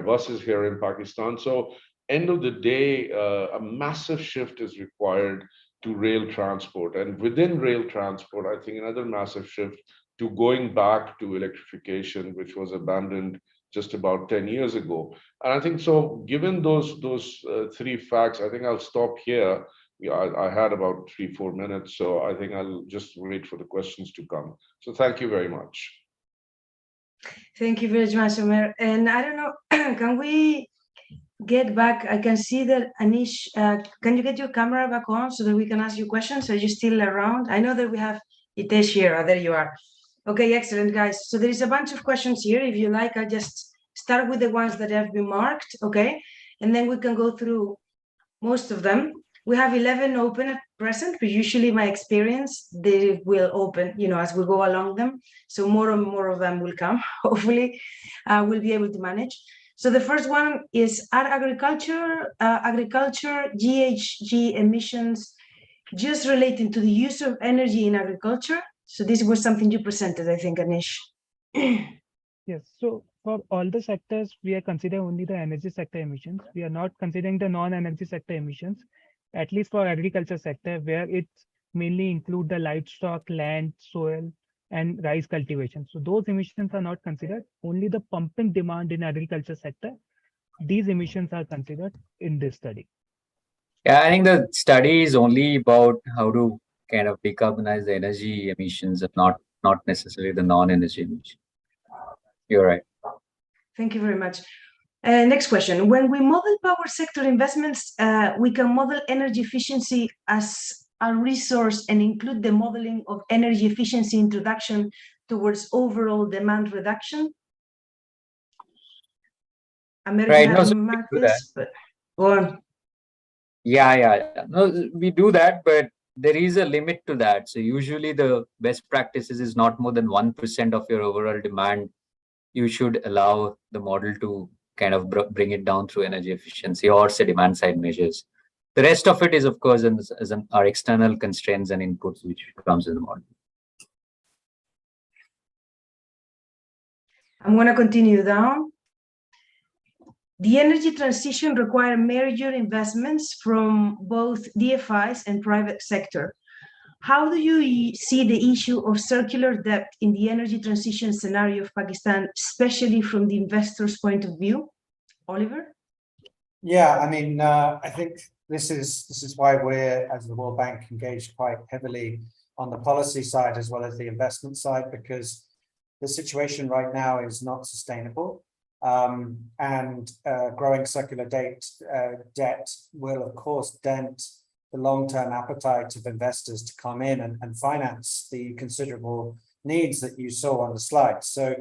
buses here in Pakistan. So end of the day, a massive shift is required to rail transport. And within rail transport, I think another massive shift to going back to electrification, which was abandoned just about 10 years ago. And I think so, given those 3 facts, I think I'll stop here. I had about 3-4 minutes, so I think I'll just wait for the questions to come. So thank you very much. Thank you very much, Omer. And I don't know, can we get back? I can see that Anish, can you get your camera back on so that we can ask you questions? Are you still around? I know that we have Hitesh here. Oh, there you are. Okay, excellent, guys. So there is a bunch of questions here. If you like, I'll just start with the ones that have been marked, okay? And then we can go through most of them. We have 11 open present, but usually my experience, they will open, as we go along them. So more and more of them will come. Hopefully, we'll be able to manage. So the first one is, are agriculture GHG emissions just relating to the use of energy in agriculture? So this was something you presented, I think, Anish. Yes, so for all the sectors, we are considering only the energy sector emissions. We are not considering the non-energy sector emissions, at least for agriculture sector, where it mainly include the livestock, land, soil, and rice cultivation. So those emissions are not considered. Only the pumping demand in agriculture sector, these emissions are considered in this study. Yeah, I think the study is only about how to kind of decarbonize the energy emissions and not necessarily the non-energy emissions. You're right. Thank you very much. Next question. When we model power sector investments, we can model energy efficiency as a resource and include the modeling of energy efficiency introduction towards overall demand reduction. Right. No, so we do that. But go on. Yeah. No, we do that, but there is a limit to that. So usually the best practices is not more than 1% of your overall demand. You should allow the model to kind of bring it down through energy efficiency or say demand side measures. The rest of it is, of course, our external constraints and inputs, which comes in the model. I'm going to continue down. The energy transition requires major investments from both DFIs and private sector. How do you see the issue of circular debt in the energy transition scenario of Pakistan, especially from the investor's point of view? Oliver? Yeah, I mean, I think this is why we're, as the World Bank, engaged quite heavily on the policy side as well as the investment side, because the situation right now is not sustainable. And growing circular debt will, of course, dent the long-term appetite of investors to come in and finance the considerable needs that you saw on the slide. So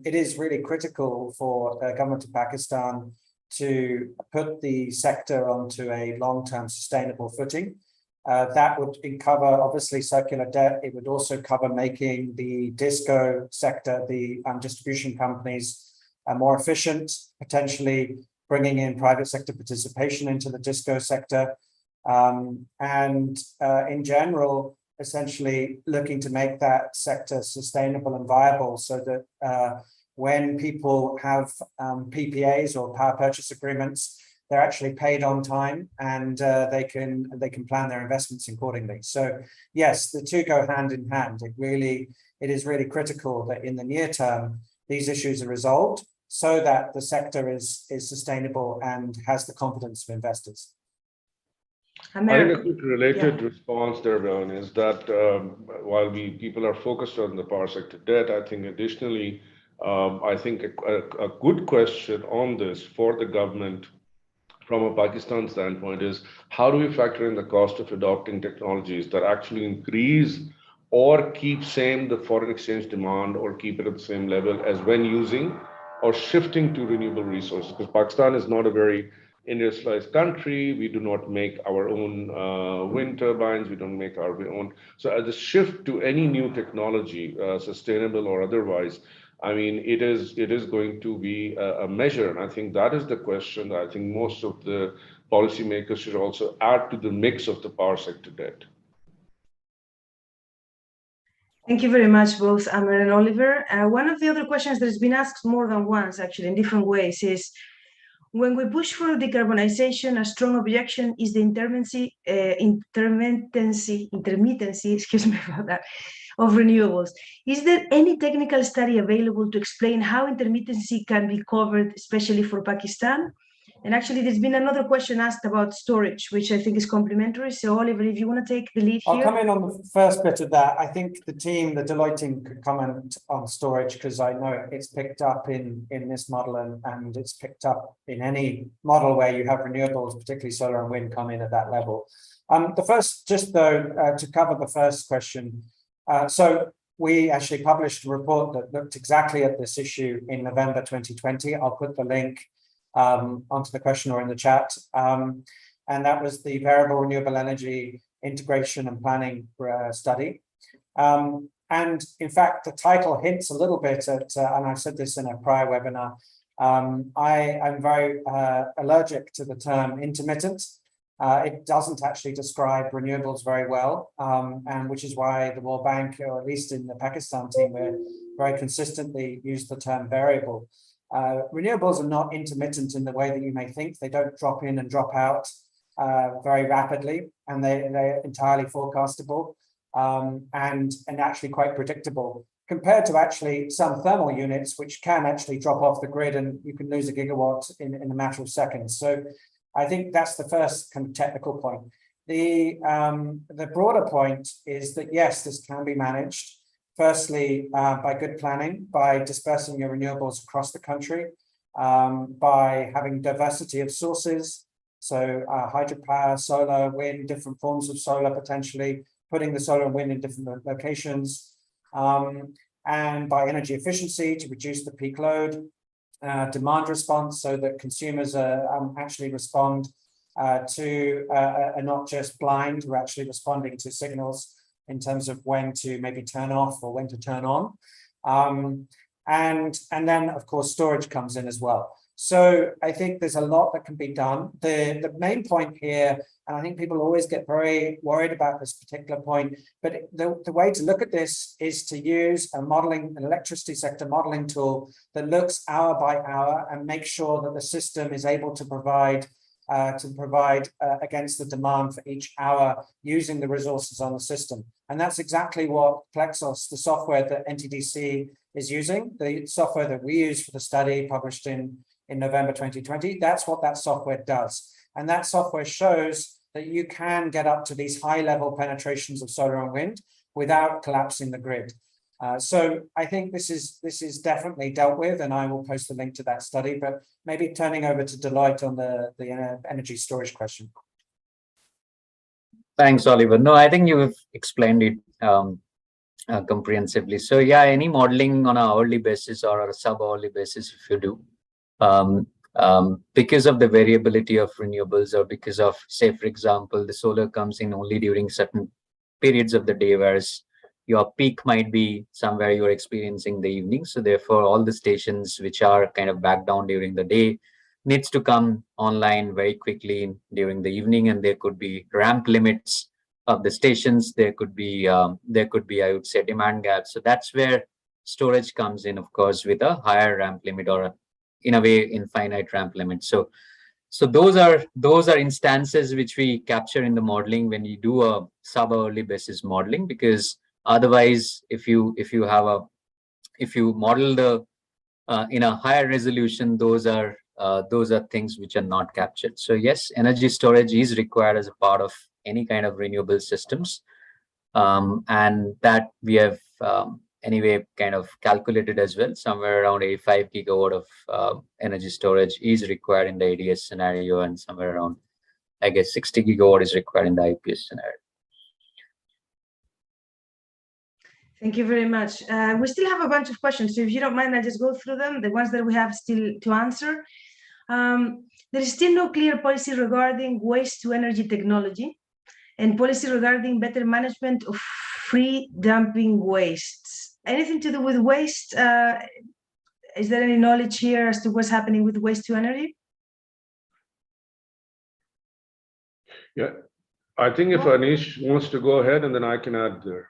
it is really critical for the government of Pakistan to put the sector onto a long-term sustainable footing. That would cover, obviously, circular debt. It would also cover making the disco sector, the distribution companies, more efficient, potentially bringing in private sector participation into the disco sector. And in general, essentially looking to make that sector sustainable and viable so that when people have PPAs or power purchase agreements, they're actually paid on time and they can plan their investments accordingly. So yes, the two go hand in hand. It is really critical that in the near term, these issues are resolved so that the sector is sustainable and has the confidence of investors. I think a quick related response there, Brian, is that while people are focused on the power sector debt, I think additionally, I think a good question on this for the government from a Pakistan standpoint is, how do we factor in the cost of adopting technologies that actually increase or keep same the foreign exchange demand or keep it at the same level as when using or shifting to renewable resources? Because Pakistan is not a very industrialized country. We do not make our own wind turbines. We don't make our own. So as a shift to any new technology, sustainable or otherwise, I mean, it is going to be a measure. And I think that is the question that I think most of the policymakers should also add to the mix of the power sector debt. Thank you very much, both Amer and Oliver. One of the other questions that has been asked more than once, actually, in different ways, is when we push for decarbonization, a strong objection is the intermittency, excuse me about that, of renewables. Is there any technical study available to explain how intermittency can be covered, especially for Pakistan? And actually, there's been another question asked about storage, which I think is complementary. So, Oliver, if you want to take the lead here. I'll come in on the first bit of that. I think the Deloitte team could comment on storage because I know it's picked up in this model and it's picked up in any model where you have renewables, particularly solar and wind, come in at that level. The first, just though, to cover the first question. So we actually published a report that looked exactly at this issue in November 2020. I'll put the link onto the question or in the chat. And that was the variable renewable energy integration and planning study. And in fact, the title hints a little bit at, and I've said this in a prior webinar, I'm very allergic to the term intermittent. It doesn't actually describe renewables very well, and which is why the World Bank, or at least in the Pakistan team, we very consistently use the term variable. Renewables are not intermittent in the way that you may think. They don't drop in and drop out very rapidly, and they're entirely forecastable and actually quite predictable, compared to actually some thermal units, which can actually drop off the grid and you can lose a gigawatt in a matter of seconds. So I think that's the first kind of technical point. The broader point is that, yes, this can be managed. Firstly, by good planning, by dispersing your renewables across the country, by having diversity of sources, so hydropower, solar, wind, different forms of solar potentially, putting the solar and wind in different locations, and by energy efficiency to reduce the peak load, demand response so that consumers actually respond to are not just blind, we're actually responding to signals in terms of when to maybe turn off or when to turn on. And then, of course, storage comes in as well. So I think there's a lot that can be done. The main point here, and I think people always get very worried about this particular point, but the way to look at this is to use an electricity sector modeling tool that looks hour by hour and make sure that the system is able to provide against the demand for each hour using the resources on the system. And that's exactly what Plexos, the software that NTDC is using, the software that we use for the study published in November 2020, that's what that software does. And that software shows that you can get up to these high level penetrations of solar and wind without collapsing the grid. So I think this is definitely dealt with, and I will post the link to that study, but maybe turning over to Deloitte on the energy storage question. Thanks, Oliver. No, I think you have explained it comprehensively. So yeah, any modeling on an hourly basis or a sub-hourly basis, if you do, because of the variability of renewables, or because of, say, for example, the solar comes in only during certain periods of the day, whereas your peak might be somewhere you're experiencing the evening. So therefore, all the stations which are kind of back down during the day needs to come online very quickly during the evening, and there could be ramp limits of the stations. There could be, I would say, demand gaps. So that's where storage comes in, of course, with a higher ramp limit, or in a way, infinite ramp limit. So those are instances which we capture in the modeling when you do a sub-hourly basis modeling, because otherwise, if you model the in a higher resolution, those are things which are not captured. So yes, energy storage is required as a part of any kind of renewable systems, and that we have anyway kind of calculated as well. Somewhere around 85 gigawatt of energy storage is required in the ADS scenario, and somewhere around, I guess, 60 gigawatt is required in the IPS scenario. Thank you very much. We still have a bunch of questions, so if you don't mind, I'll just go through them, the ones that we have still to answer. There is still no clear policy regarding waste to energy technology and policy regarding better management of free dumping wastes. Anything to do with waste? Is there any knowledge here as to what's happening with waste to energy? Yeah, I think if Anish wants to go ahead, and then I can add there.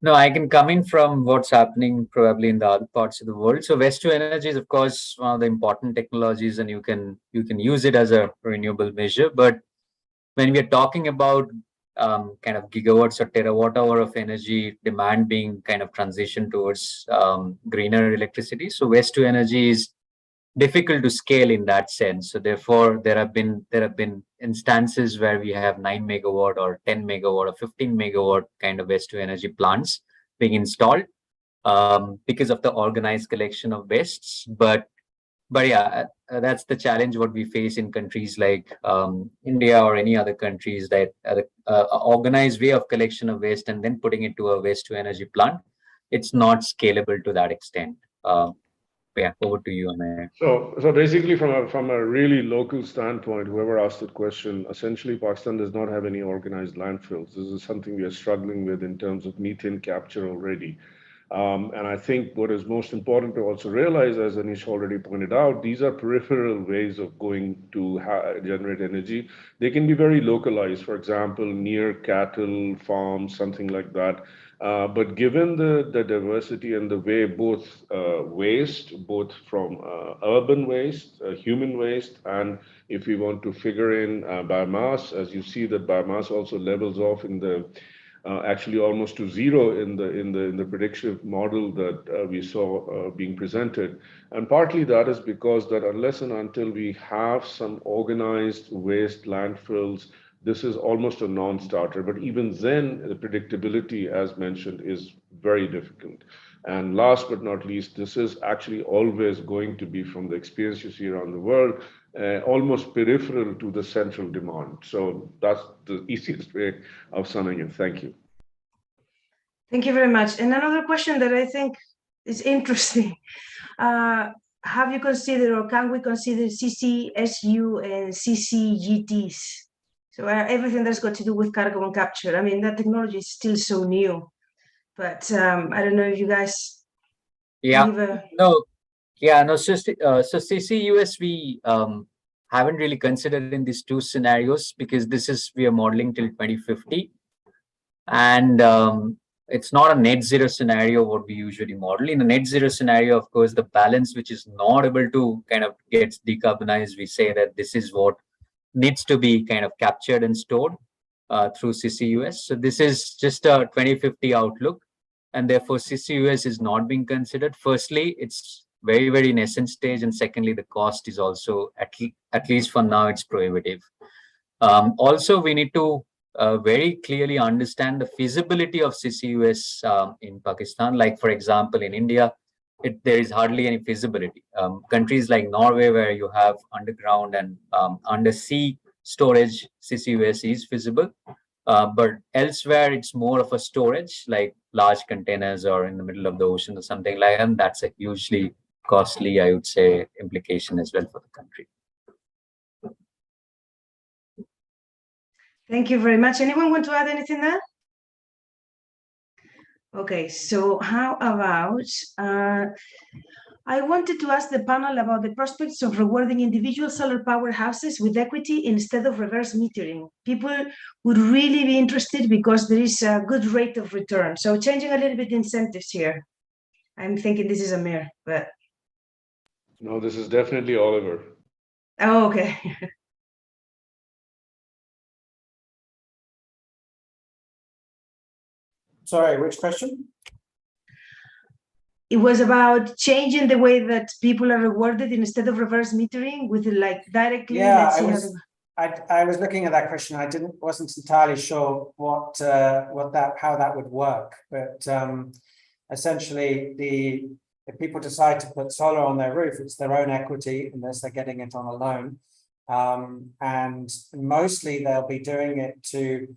No, I can come in from what's happening probably in the other parts of the world. So waste to energy is, of course, one of the important technologies, and you can use it as a renewable measure. But when we are talking about kind of gigawatts or terawatt hour of energy demand being kind of transitioned towards greener electricity, so waste to energy is difficult to scale in that sense. So therefore, there have been instances where we have 9 megawatt or 10 megawatt or 15 megawatt kind of waste to energy plants being installed because of the organized collection of wastes. But yeah, that's the challenge what we face in countries like India or any other countries, that organized way of collection of waste and then putting it to a waste to energy plant, it's not scalable to that extent. Yeah, over to you, Amir. So basically, from a really local standpoint, whoever asked that question, essentially Pakistan does not have any organized landfills. This is something we are struggling with in terms of methane capture already. And I think what is most important to also realize, as Anish already pointed out, these are peripheral ways of going to generate energy. They can be very localized, for example, near cattle farms, something like that. But given the diversity and the way both waste, both from urban waste, human waste, and if we want to figure in biomass, as you see that biomass also levels off in the actually almost to zero in the predictive model that we saw being presented. And partly that is because that unless and until we have some organized waste landfills, this is almost a non-starter. But even then, the predictability, as mentioned, is very difficult. And last but not least, this is actually always going to be, from the experience you see around the world, almost peripheral to the central demand. So that's the easiest way of summing it. Thank you. Thank you very much. And another question that I think is interesting. Have you considered, or can we consider CCSU and CCGTs? So everything that's got to do with carbon capture. I mean, that technology is still so new, but I don't know if you guys. Yeah. No. Yeah. No. So CCUS we haven't really considered in these two scenarios because we are modeling till 2050, and it's not a net zero scenario what we usually model. In a net zero scenario, of course, the balance which is not able to kind of gets decarbonized, we say that this is what needs to be kind of captured and stored through CCUS. So this is just a 2050 outlook, and therefore CCUS is not being considered. Firstly, it's very, very nascent stage, and secondly, the cost is also at least for now it's prohibitive. Also, we need to very clearly understand the feasibility of CCUS in Pakistan. Like, for example, in India, there is hardly any feasibility. Countries like Norway, where you have underground and undersea storage, CCUS is feasible. But elsewhere, it's more of a storage, like large containers or in the middle of the ocean or something like that. And that's a hugely costly, I would say, implication as well for the country. Thank you very much. Anyone want to add anything there? Okay, so how about, I wanted to ask the panel about the prospects of rewarding individual solar power houses with equity instead of reverse metering. People would really be interested because there is a good rate of return. So changing a little bit incentives here. I'm thinking this is Amir, but. No, this is definitely Oliver. Oh, okay. Sorry, which question? It was about changing the way that people are rewarded instead of reverse metering with like directly. Yeah, I was looking at that question. I wasn't entirely sure how that would work, but essentially if people decide to put solar on their roof, it's their own equity unless they're getting it on a loan, and mostly they'll be doing it to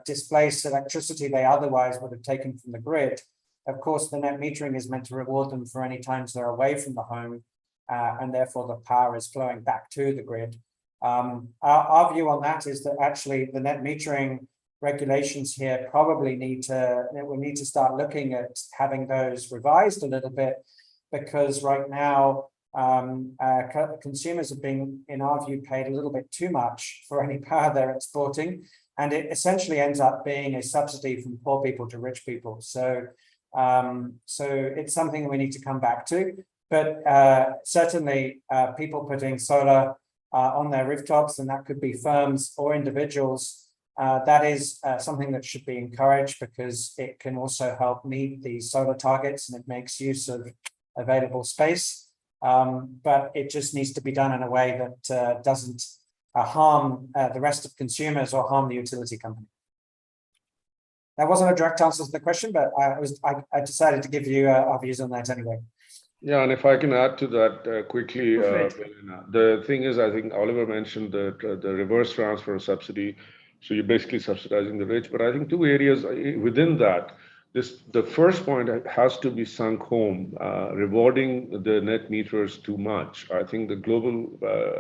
displace electricity they otherwise would have taken from the grid. Of course, the net metering is meant to reward them for any times they're away from the home, and therefore the power is flowing back to the grid. Our view on that is that actually the net metering regulations here probably we need to start looking at having those revised a little bit, because right now consumers are being, in our view, paid a little bit too much for any power they're exporting. And it essentially ends up being a subsidy from poor people to rich people. So it's something we need to come back to. But certainly people putting solar on their rooftops, and that could be firms or individuals, that is something that should be encouraged, because it can also help meet the solar targets and it makes use of available space. But it just needs to be done in a way that doesn't harm the rest of consumers or harm the utility company. That wasn't a direct answer to the question, but I decided to give you our views on that anyway. Yeah, and if I can add to that quickly, the thing is, I think Oliver mentioned the reverse transfer subsidy. So you're basically subsidizing the rich, but I think two areas within that, the first point has to be sunk home. Rewarding the net meters too much. I think the global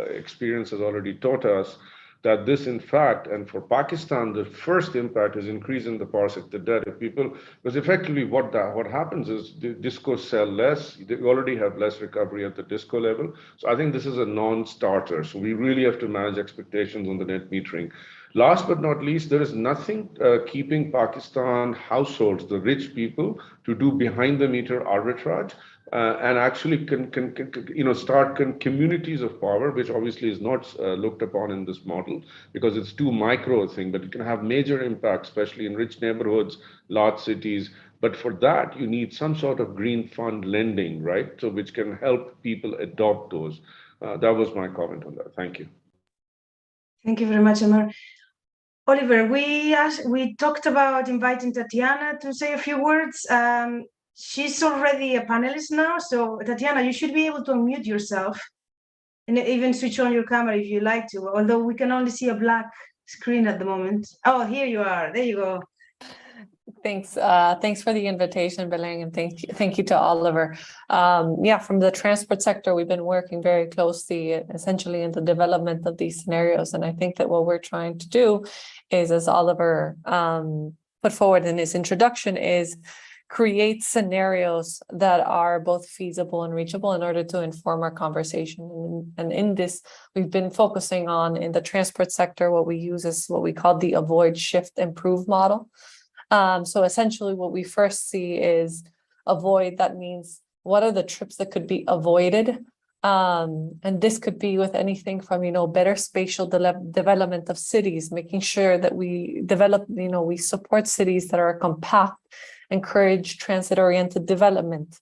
experience has already taught us that this, in fact, and for Pakistan, the first impact is increasing the power sector debt. If people, because effectively what happens is the discos sell less. They already have less recovery at the disco level. So I think this is a non-starter. So we really have to manage expectations on the net metering. Last but not least, there is nothing keeping Pakistan households, the rich people, to do behind the meter arbitrage and actually start communities of power, which obviously is not looked upon in this model because it's too micro a thing, but it can have major impact, especially in rich neighborhoods, large cities. But for that, you need some sort of green fund lending, right? So which can help people adopt those. That was my comment on that. Thank you. Thank you very much, Amar. Oliver, we talked about inviting Tatiana to say a few words. She's already a panelist now, so Tatiana, you should be able to unmute yourself and even switch on your camera if you like to, although we can only see a black screen at the moment. Oh, here you are. There you go. Thanks. Thanks for the invitation, Belang, and thank you to Oliver. Yeah, from the transport sector, we've been working very closely, essentially, in the development of these scenarios. And I think that what we're trying to do is, as Oliver put forward in his introduction, is create scenarios that are both feasible and reachable in order to inform our conversation. And in this, we've been focusing on, in the transport sector, what we use is what we call the avoid, shift, improve model. So essentially what we first see is avoid. That means what are the trips that could be avoided? And this could be with anything from, better spatial development of cities, making sure that we develop, we support cities that are compact, encourage transit-oriented development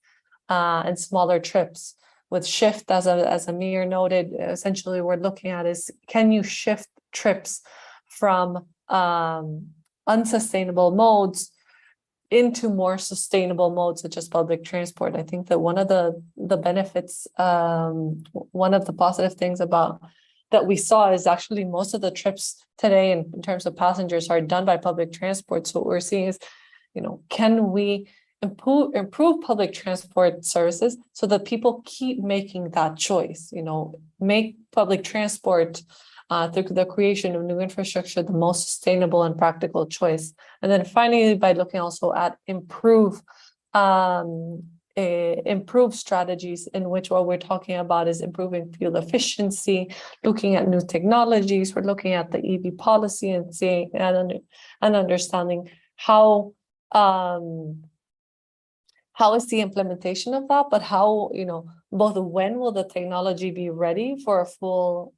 and smaller trips. With shift, as Amir noted, essentially we're looking at is, can you shift trips from unsustainable modes into more sustainable modes, such as public transport? I think that one of the benefits, one of the positive things about that we saw is actually most of the trips today in terms of passengers are done by public transport. So what we're seeing is, can we improve public transport services so that people keep making that choice, make public transport through the creation of new infrastructure the most sustainable and practical choice. And then finally, by looking also at improve strategies, in which what we're talking about is improving fuel efficiency, looking at new technologies. We're looking at the EV policy and seeing and understanding how is the implementation of that, but how, both when will the technology be ready for a full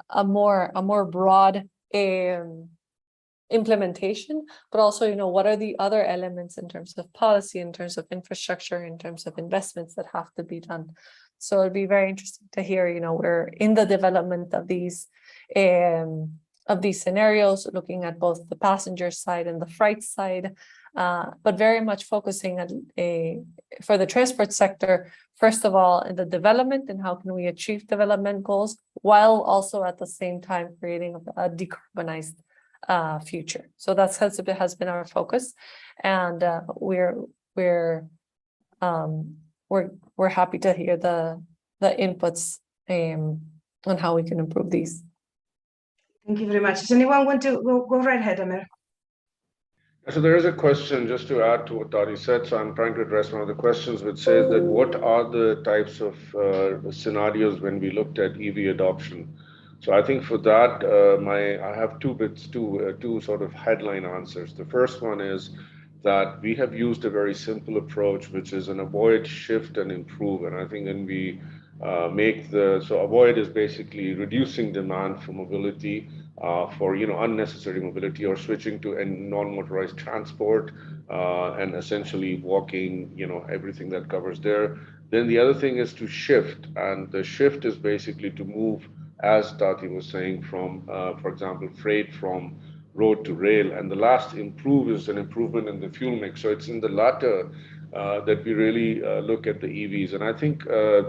a more broad implementation, but also, what are the other elements in terms of policy, in terms of infrastructure, in terms of investments that have to be done. So it'd be very interesting to hear, we're in the development of these scenarios, looking at both the passenger side and the freight side, but very much focusing on for the transport sector, first of all, in the development and how can we achieve development goals, while also at the same time creating a decarbonized future. So that has been our focus, and we're happy to hear the inputs on how we can improve these. Thank you very much. Does anyone want to go right ahead, Amir? So there is a question just to add to what Tari said. So I'm trying to address one of the questions, which says that what are the types of scenarios when we looked at EV adoption? So I think for that, I have two sort of headline answers. The first one is that we have used a very simple approach, which is an avoid, shift, and improve. And I think when we so avoid is basically reducing demand for mobility, for unnecessary mobility, or switching to a non-motorized transport, and essentially walking, everything that covers there. Then the other thing is to shift, and the shift is basically to move, as Tati was saying, from, for example, freight from road to rail. And the last improve is an improvement in the fuel mix. So it's in the latter that we really look at the EVs. And I think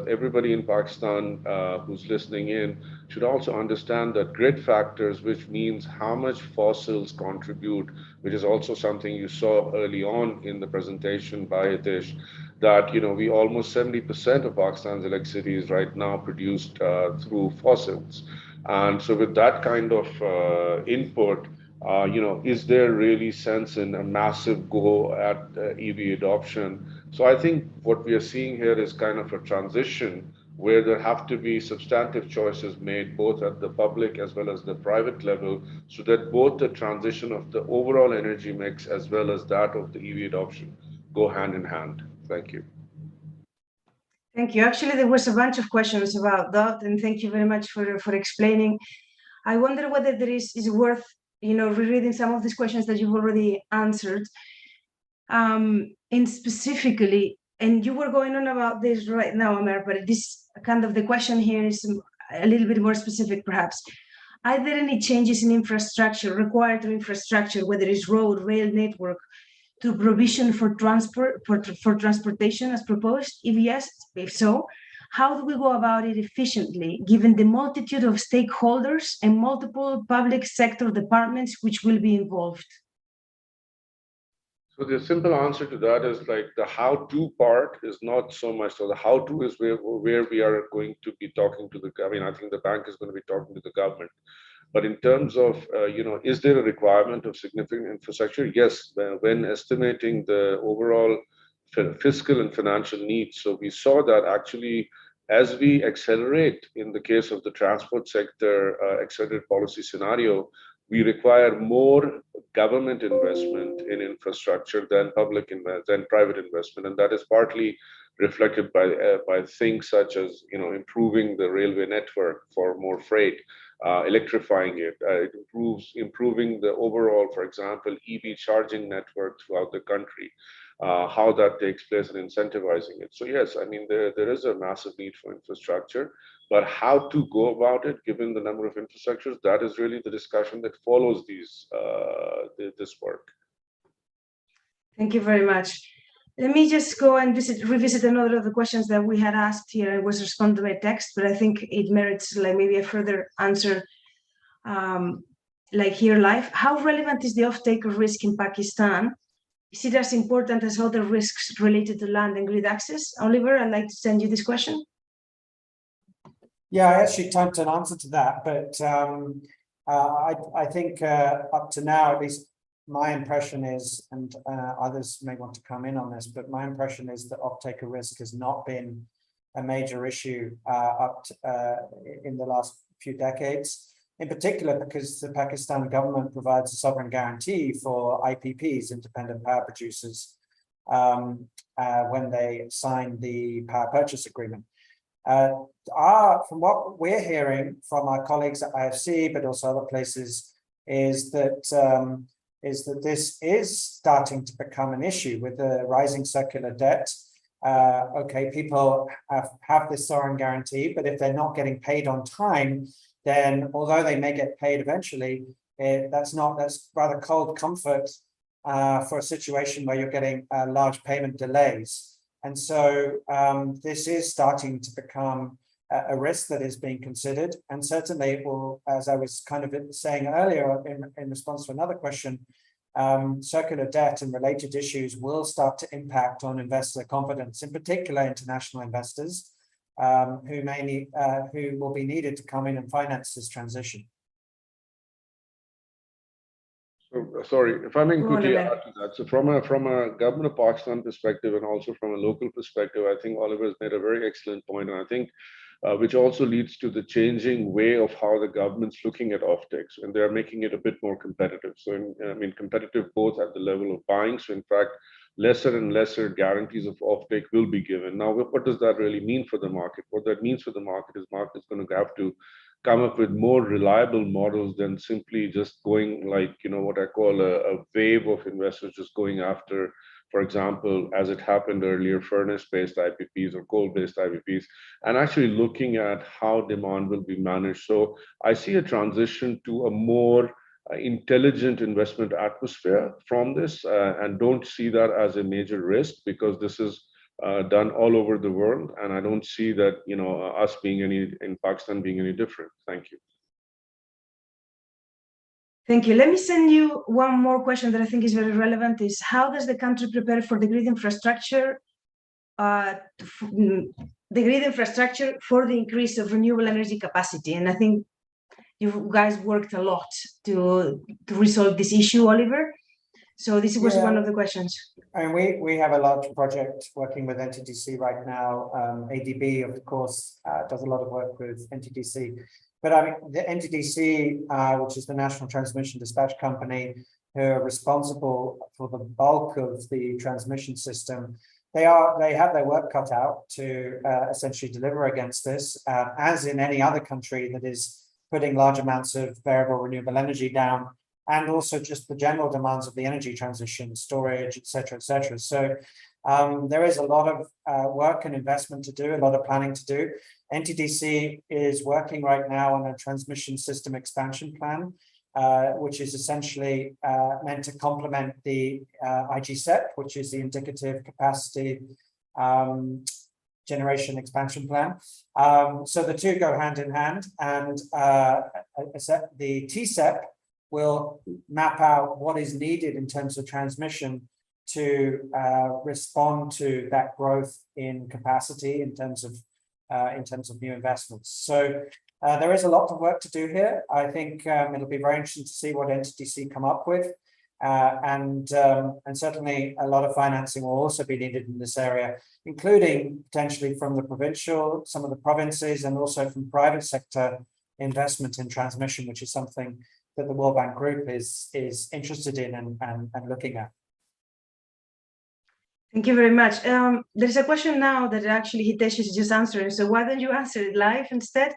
everybody in Pakistan who's listening in should also understand that grid factors, which means how much fossils contribute, which is also something you saw early on in the presentation by Hitesh, that we almost 70% of Pakistan's electricity is right now produced through fossils. And so with that kind of input, is there really sense in a massive go at EV adoption? So I think what we are seeing here is kind of a transition where there have to be substantive choices made both at the public as well as the private level, so that both the transition of the overall energy mix as well as that of the EV adoption go hand in hand. Thank you. Thank you. Actually, there was a bunch of questions about that, and thank you very much for explaining. I wonder whether there is worth rereading some of these questions that you've already answered. And specifically, and you were going on about this right now, Amer, but this kind of the question here is a little bit more specific, perhaps. Are there any changes in infrastructure required to infrastructure, whether it's road, rail network, to provision for transportation as proposed? If yes, if so, how do we go about it efficiently, given the multitude of stakeholders and multiple public sector departments which will be involved? So the simple answer to that is like the how-to part is not so much. So the how-to is where we are going to be talking to the. I mean, I think the bank is going to be talking to the government. But in terms of, is there a requirement of significant infrastructure? Yes, when estimating the overall fiscal and financial needs. So we saw that actually as we accelerate in the case of the transport sector, accelerated policy scenario, we require more government investment in infrastructure than private investment, and that is partly reflected by things such as improving the railway network for more freight, electrifying it. It improving the overall, for example, EV charging network throughout the country. How that takes place and incentivizing it. So yes, I mean there is a massive need for infrastructure, but how to go about it, given the number of infrastructures, that is really the discussion that follows this work. Thank you very much. Let me just go and revisit another of the questions that we had asked here. It was responded by text, but I think it merits like maybe a further answer, like here live. How relevant is the off-taker risk in Pakistan? Is it as important as other risks related to land and grid access? Oliver, I'd like to send you this question. Yeah, I actually typed an answer to that, but I think up to now, at least my impression is, and others may want to come in on this, but my impression is that off-taker risk has not been a major issue in the last few decades. In particular, because the Pakistan government provides a sovereign guarantee for IPPs, independent power producers, when they sign the power purchase agreement. From what we're hearing from our colleagues at IFC, but also other places, is that this is starting to become an issue with the rising circular debt. Okay, people have this sovereign guarantee, but if they're not getting paid on time, then although they may get paid eventually, that's rather cold comfort for a situation where you're getting large payment delays. And so this is starting to become a risk that is being considered. And certainly it will, as I was kind of saying earlier in response to another question, circular debt and related issues will start to impact on investor confidence, in particular international investors, who will be needed to come in and finance this transition. So, sorry, if I may quickly add to that. So from a government of Pakistan perspective and also from a local perspective, I think Oliver has made a very excellent point, and I think which also leads to the changing way of how the government's looking at offtakes, and they're making it a bit more competitive. So, competitive both at the level of buying. So, in fact, lesser and lesser guarantees of offtake will be given. Now, what does that really mean for the market? What that means for the market is going to have to come up with more reliable models than simply just going like, what I call a wave of investors just going after, for example, as it happened earlier, furnace-based IPPs or coal-based IPPs, and actually looking at how demand will be managed. So I see a transition to a more intelligent investment atmosphere from this, and don't see that as a major risk, because this is done all over the world, and I don't see that, you know, us being in Pakistan being any different. Thank you. Thank you. Let me send you one more question that I think is very relevant, is how does the country prepare for the grid infrastructure for the increase of renewable energy capacity? And I think you guys worked a lot to resolve this issue, Oliver. So this was one of the questions. And we have a large project working with NTDC right now. ADB, of course, does a lot of work with NTDC. But I mean, the NTDC, which is the National Transmission Dispatch Company, who are responsible for the bulk of the transmission system, they have their work cut out to essentially deliver against this, as in any other country that is putting large amounts of variable renewable energy down, and also just the general demands of the energy transition, storage, et cetera, et cetera. So there is a lot of work and investment to do, a lot of planning to do. NTDC is working right now on a transmission system expansion plan, which is essentially meant to complement the IGCEP, which is the Indicative Capacity Generation Expansion Plan. So the two go hand in hand, and the TCEP will map out what is needed in terms of transmission to respond to that growth in capacity in terms of new investments. So there is a lot of work to do here. I think it'll be very interesting to see what NTDC come up with, and certainly a lot of financing will also be needed in this area, including potentially from the some of the provinces, and also from private sector investment in transmission, which is something that the World Bank Group is interested in and looking at. Thank you very much. There's a question now that actually Hitesh is just answering, so why don't you answer it live instead?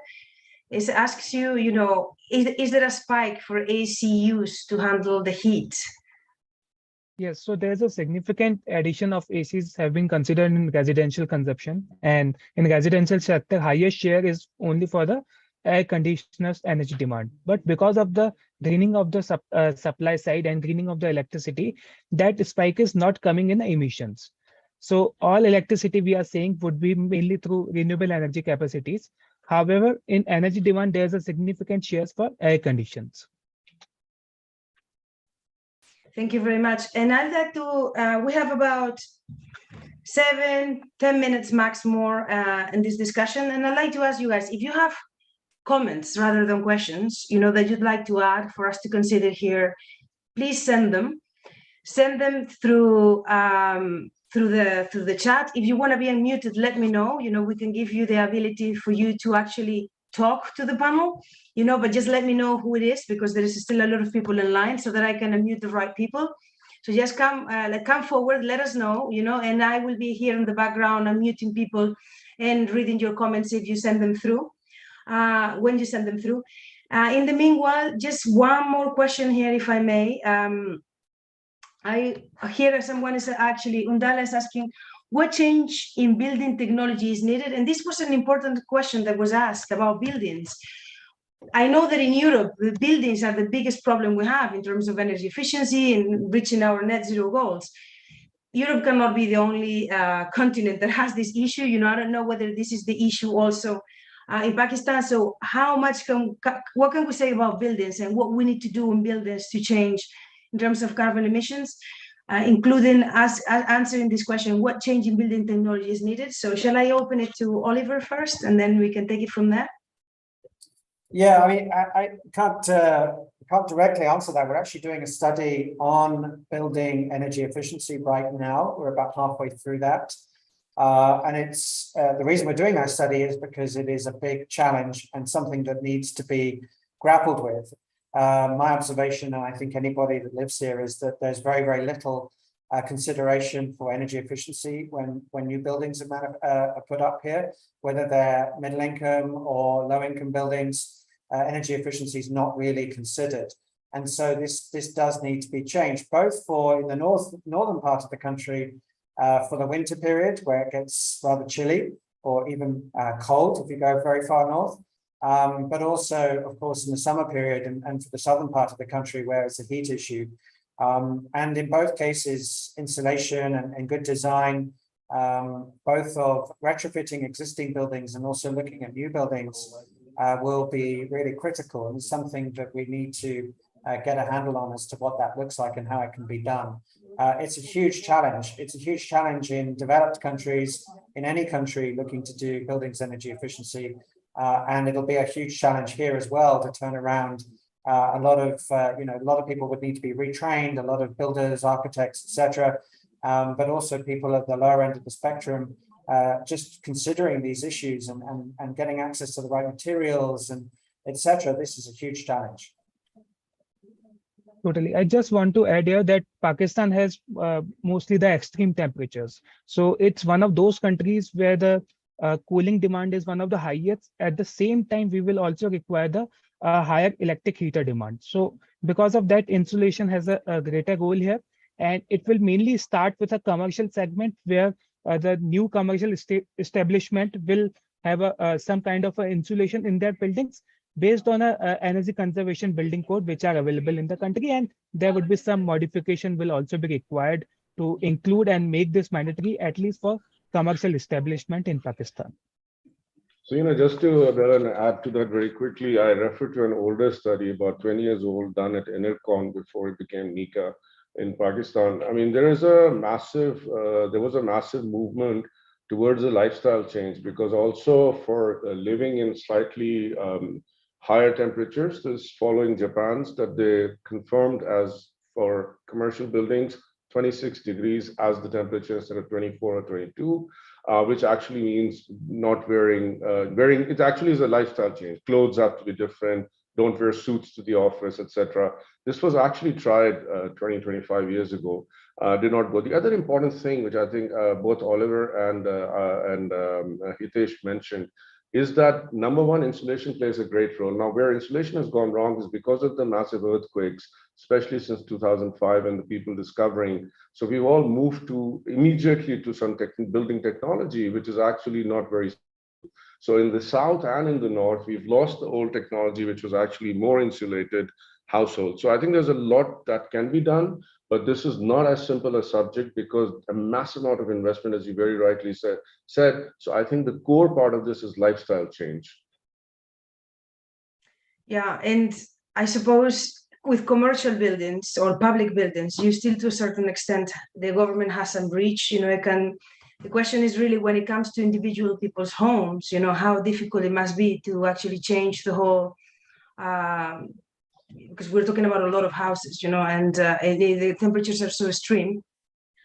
It asks you, you know, is there a spike for AC use to handle the heat? Yes, so there's a significant addition of ACs have been considered in residential consumption, and in residential sector, highest share is only for the air conditioners energy demand. But because of the greening of the supply side and greening of the electricity, that spike is not coming in the emissions. So all electricity we are saying would be mainly through renewable energy capacities. However, in energy demand, there's a significant shares for air conditions. Thank you very much. And I'd like to, we have about 7-10 minutes max more in this discussion. And I'd like to ask you guys, if you have comments rather than questions, you know, that you'd like to add for us to consider here, please send them. Send them through through the chat. If you want to be unmuted, let me know. You know, we can give you the ability for you to actually talk to the panel, you know, but just let me know who it is, because there is still a lot of people in line, so that I can unmute the right people. So just come forward, let us know, you know, and I will be here in the background unmuting people and reading your comments if you send them through, when you send them through. In the meanwhile, just one more question here, if I may. I hear someone is actually, Undala is asking, what change in building technology is needed? And this was an important question that was asked about buildings. I know that in Europe, the buildings are the biggest problem we have in terms of energy efficiency and reaching our net zero goals. Europe cannot be the only continent that has this issue. You know, I don't know whether this is the issue also in Pakistan. So what can we say about buildings and what we need to do in buildings to change in terms of carbon emissions, including us answering this question, what change in building technology is needed? So shall I open it to Oliver first, and then we can take it from there? Yeah, I mean, I can't directly answer that. We're actually doing a study on building energy efficiency right now. We're about halfway through that. And it's the reason we're doing that study is because it is a big challenge and something that needs to be grappled with. My observation, and I think anybody that lives here, is that there's very, very little consideration for energy efficiency when new buildings are put up here, whether they're middle income or low income buildings. Energy efficiency is not really considered. And so this does need to be changed, both for in the northern part of the country, for the winter period where it gets rather chilly or even cold if you go very far north. but also, of course, in the summer period and for the southern part of the country where it's a heat issue. And in both cases, insulation and good design, both of retrofitting existing buildings and also looking at new buildings will be really critical, and something that we need to get a handle on as to what that looks like and how it can be done. It's a huge challenge. It's a huge challenge in developed countries, in any country looking to do buildings energy efficiency. And it'll be a huge challenge here as well to turn around. A lot of people would need to be retrained, a lot of builders, architects, etc. But also people at the lower end of the spectrum, just considering these issues and getting access to the right materials and etc. This is a huge challenge. Totally. I just want to add here that Pakistan has mostly the extreme temperatures. So it's one of those countries where the cooling demand is one of the highest. At the same time, we will also require the higher electric heater demand. So because of that, insulation has a greater role here. And it will mainly start with a commercial segment where the new commercial establishment will have some kind of insulation in their buildings based on a energy conservation building code, which are available in the country. And there would be some modification will also be required to include and make this mandatory, at least for commercial establishment in Pakistan. So, just to add to that very quickly, I refer to an older study, about 20 years old, done at Enercon before it became NICA in Pakistan. I mean, there was a massive movement towards a lifestyle change, because also for living in slightly higher temperatures, this following Japan's that they confirmed as for commercial buildings, 26 degrees as the temperature instead of 24 or 22, which actually means not wearing, it actually is a lifestyle change. Clothes have to be different, don't wear suits to the office, etc. This was actually tried 20, 25 years ago, did not go. The other important thing, which I think both Oliver and Hitesh mentioned, is that number one, insulation plays a great role. Now, where insulation has gone wrong is because of the massive earthquakes, especially since 2005 and the people discovering. So we've all moved immediately to some building technology, which is actually not very. So in the south and in the north, we've lost the old technology, which was actually more insulated households. So I think there's a lot that can be done, but this is not as simple a subject because a massive amount of investment, as you very rightly said. So I think the core part of this is lifestyle change. Yeah, and I suppose with commercial buildings or public buildings, you still, to a certain extent, the government has some reach. The question is really when it comes to individual people's homes, how difficult it must be to actually change the whole. Because we're talking about a lot of houses, and the temperatures are so extreme.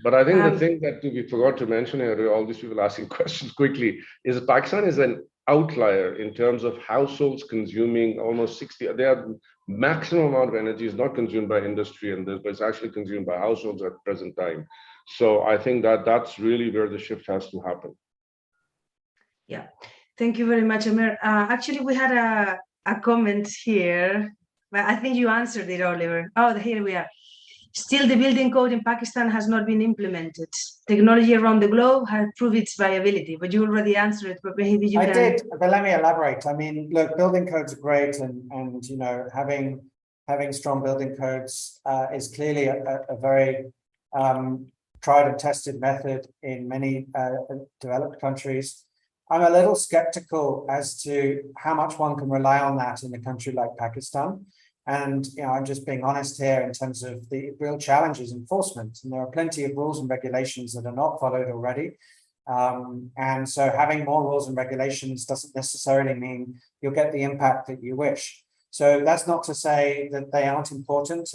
But I think the thing that we forgot to mention here, all these people asking questions quickly, is Pakistan is an outlier in terms of households consuming almost 60. Their maximum amount of energy is not consumed by industry and this, but it's actually consumed by households at present time. So I think that's really where the shift has to happen. Yeah, thank you very much, Amir. Actually, we had a comment here, but I think you answered it, Oliver. Oh, here we are. Still, the building code in Pakistan has not been implemented. Technology around the globe has proved its viability, but you already answered it. But maybe you can. I did, but let me elaborate. I mean, look, building codes are great, and having strong building codes is clearly a very tried and tested method in many developed countries. I'm a little skeptical as to how much one can rely on that in a country like Pakistan. And I'm just being honest here in terms of the real challenges enforcement. And there are plenty of rules and regulations that are not followed already. And so having more rules and regulations doesn't necessarily mean you'll get the impact that you wish. So that's not to say that they aren't important.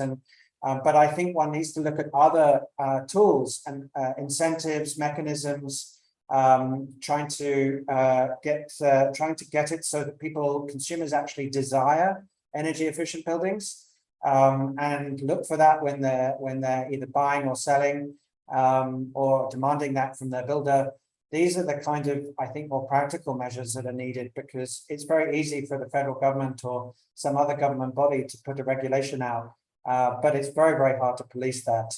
But I think one needs to look at other tools and incentives, mechanisms, trying to get it so that consumers actually desire energy efficient buildings, and look for that when they're either buying or selling, or demanding that from their builder. These are the kind of, I think, more practical measures that are needed, because it's very easy for the federal government or some other government body to put a regulation out, but it's very, very hard to police that,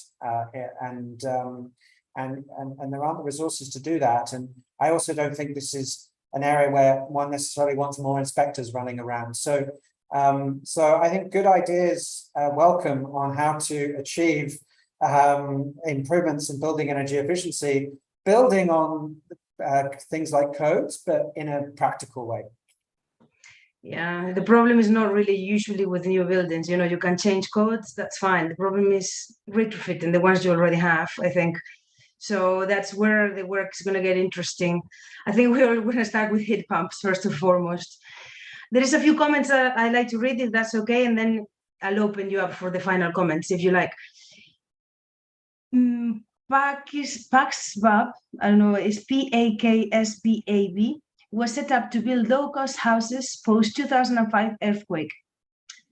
and there aren't the resources to do that. And I also don't think this is an area where one necessarily wants more inspectors running around. So I think good ideas welcome on how to achieve improvements in building energy efficiency, building on things like codes, but in a practical way. Yeah, the problem is not really usually with new buildings. You know, you can change codes, that's fine. The problem is retrofitting the ones you already have, I think. So that's where the work is going to get interesting. I think we're going to start with heat pumps first and foremost. There is a few comments that I'd like to read, if that's okay, and then I'll open you up for the final comments, if you like. Paxbab, I don't know, it's PAKSBAB, was set up to build low-cost houses post-2005 earthquake.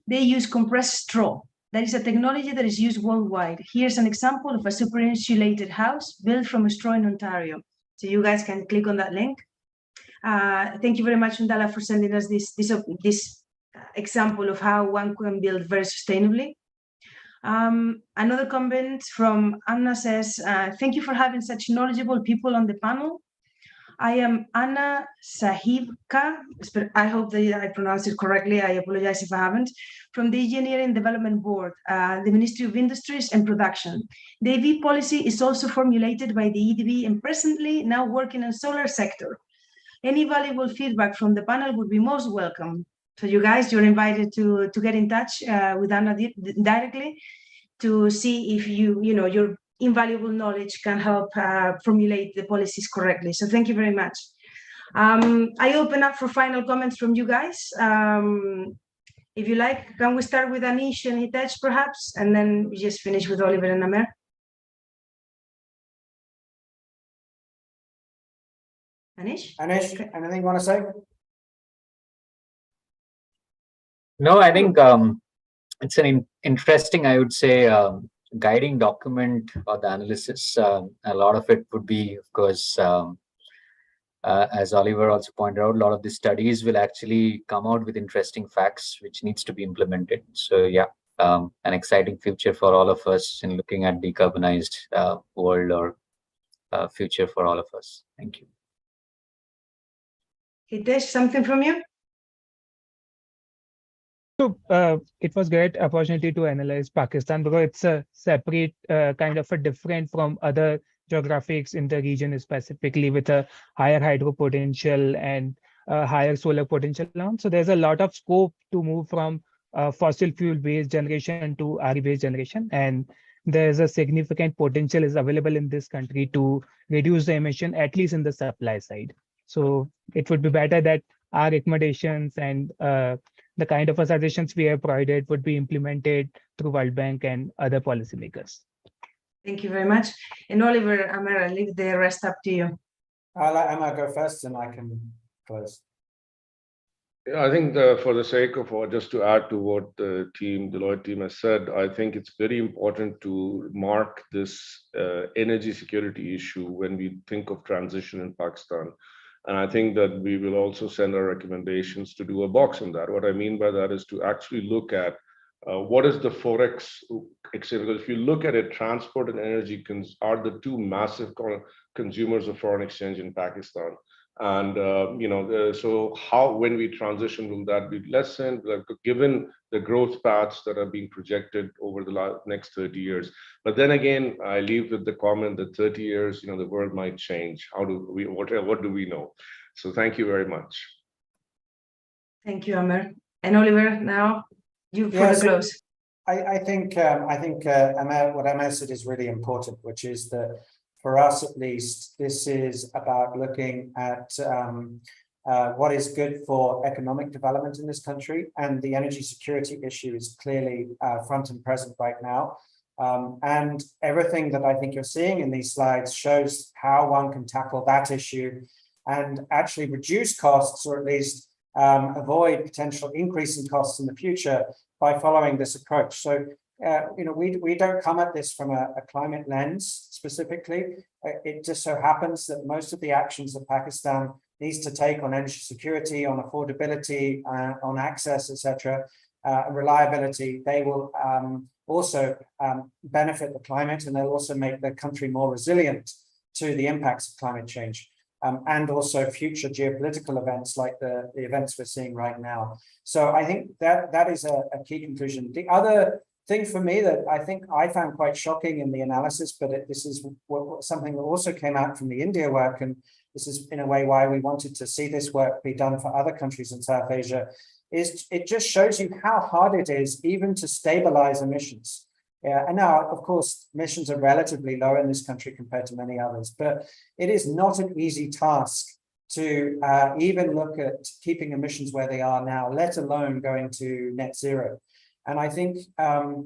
They use compressed straw. That is a technology that is used worldwide. Here's an example of a super insulated house built from straw in Ontario. So you guys can click on that link. Thank you very much, Ndala, for sending us this example of how one can build very sustainably. Another comment from Anna says, thank you for having such knowledgeable people on the panel. I am Anna Sahibka, I hope that I pronounced it correctly, I apologize if I haven't, from the Engineering Development Board, the Ministry of Industries and Production. The EV policy is also formulated by the EDB and presently now working in solar sector. Any valuable feedback from the panel would be most welcome. So you guys, you're invited to get in touch with Anna directly to see if your invaluable knowledge can help formulate the policies correctly. So thank you very much. I open up for final comments from you guys. If you like, can we start with Anish and Hitesh perhaps, and then we just finish with Oliver and Amer? Anish, anything you want to say? No, I think it's an interesting, I would say, guiding document for the analysis. A lot of it would be, of course, as Oliver also pointed out, a lot of the studies will actually come out with interesting facts, which needs to be implemented. So yeah, an exciting future for all of us in looking at decarbonized world or future for all of us. Thank you. Hitesh, something from you? So it was great opportunity to analyze Pakistan because it's a separate kind of a different from other geographics in the region, specifically with a higher hydro potential and higher solar potential. So there's a lot of scope to move from fossil fuel based generation to RE based generation, and there's a significant potential is available in this country to reduce the emission, at least in the supply side. So it would be better that our recommendations and the kind of suggestions we have provided would be implemented through World Bank and other policymakers. Thank you very much. And Oliver, Amer, I'll leave the rest up to you. I'll let Emma go first and I can close. Yeah, I think for the sake of, or just to add to what the Deloitte team has said, I think it's very important to mark this energy security issue when we think of transition in Pakistan. And I think that we will also send our recommendations to do a box on that. What I mean by that is to actually look at what is the Forex exchange. Because if you look at it, transport and energy are the two massive consumers of foreign exchange in Pakistan. And so how, when we transition, will that be lessened? Given the growth paths that are being projected over the next 30 years. But then again, I leave with the comment that 30 years, the world might change. How do we? What do we know? So thank you very much. Thank you, Amer. And Oliver, now you for the close. I think Amer, what Amer said is really important, which is that for us, at least, this is about looking at what is good for economic development in this country, and the energy security issue is clearly front and present right now. And everything that I think you're seeing in these slides shows how one can tackle that issue and actually reduce costs, or at least avoid potential increase in costs in the future by following this approach. So we don't come at this from a climate lens specifically. It just so happens that most of the actions that Pakistan needs to take on energy security, on affordability, on access, etc., reliability, they will also benefit the climate, and they'll also make the country more resilient to the impacts of climate change. and also future geopolitical events like the events we're seeing right now. So I think that is a key conclusion. The other thing for me that I think I found quite shocking in the analysis, but this is something that also came out from the India work, and this is in a way why we wanted to see this work be done for other countries in South Asia, is it just shows you how hard it is even to stabilize emissions. Yeah, and now, of course, emissions are relatively low in this country compared to many others, but it is not an easy task to even look at keeping emissions where they are now, let alone going to net zero. And I think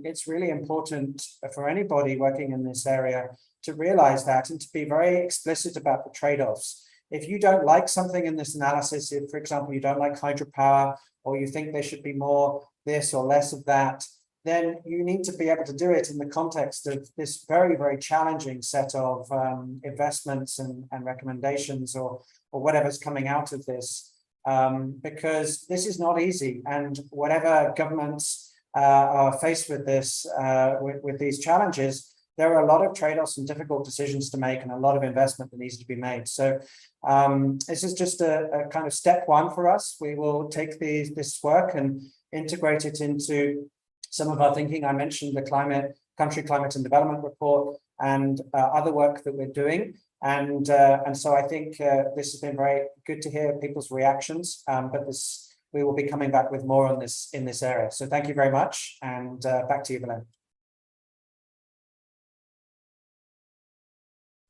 it's really important for anybody working in this area to realize that and to be very explicit about the trade-offs. If you don't like something in this analysis, if, for example, you don't like hydropower, or you think there should be more this or less of that, then you need to be able to do it in the context of this very, very challenging set of investments and recommendations or whatever's coming out of this, because this is not easy. And whatever governments are faced with this, with these challenges, there are a lot of trade-offs and difficult decisions to make and a lot of investment that needs to be made. So this is just a kind of step one for us. We will take this work and integrate it into some of our thinking. I mentioned the country climate and development report and other work that we're doing. And so I think this has been very good to hear people's reactions, but we will be coming back with more on this in this area. So thank you very much, and back to you, Belen.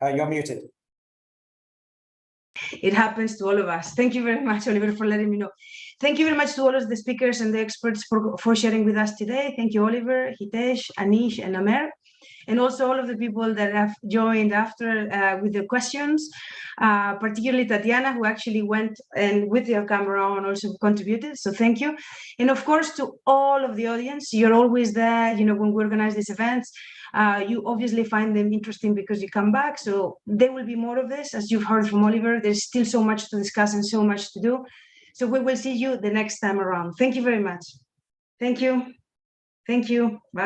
You're muted. It happens to all of us. Thank you very much, Oliver, for letting me know. Thank you very much to all of the speakers and the experts for sharing with us today. Thank you, Oliver, Hitesh, Anish, and Amer, and also all of the people that have joined after with the questions, particularly Tatiana, who actually went and with your camera on also contributed. So thank you. And of course, to all of the audience, you're always there, when we organize these events. You obviously find them interesting because you come back. So there will be more of this, as you've heard from Oliver. There's still so much to discuss and so much to do. So we will see you the next time around. Thank you very much. Thank you. Thank you. Bye.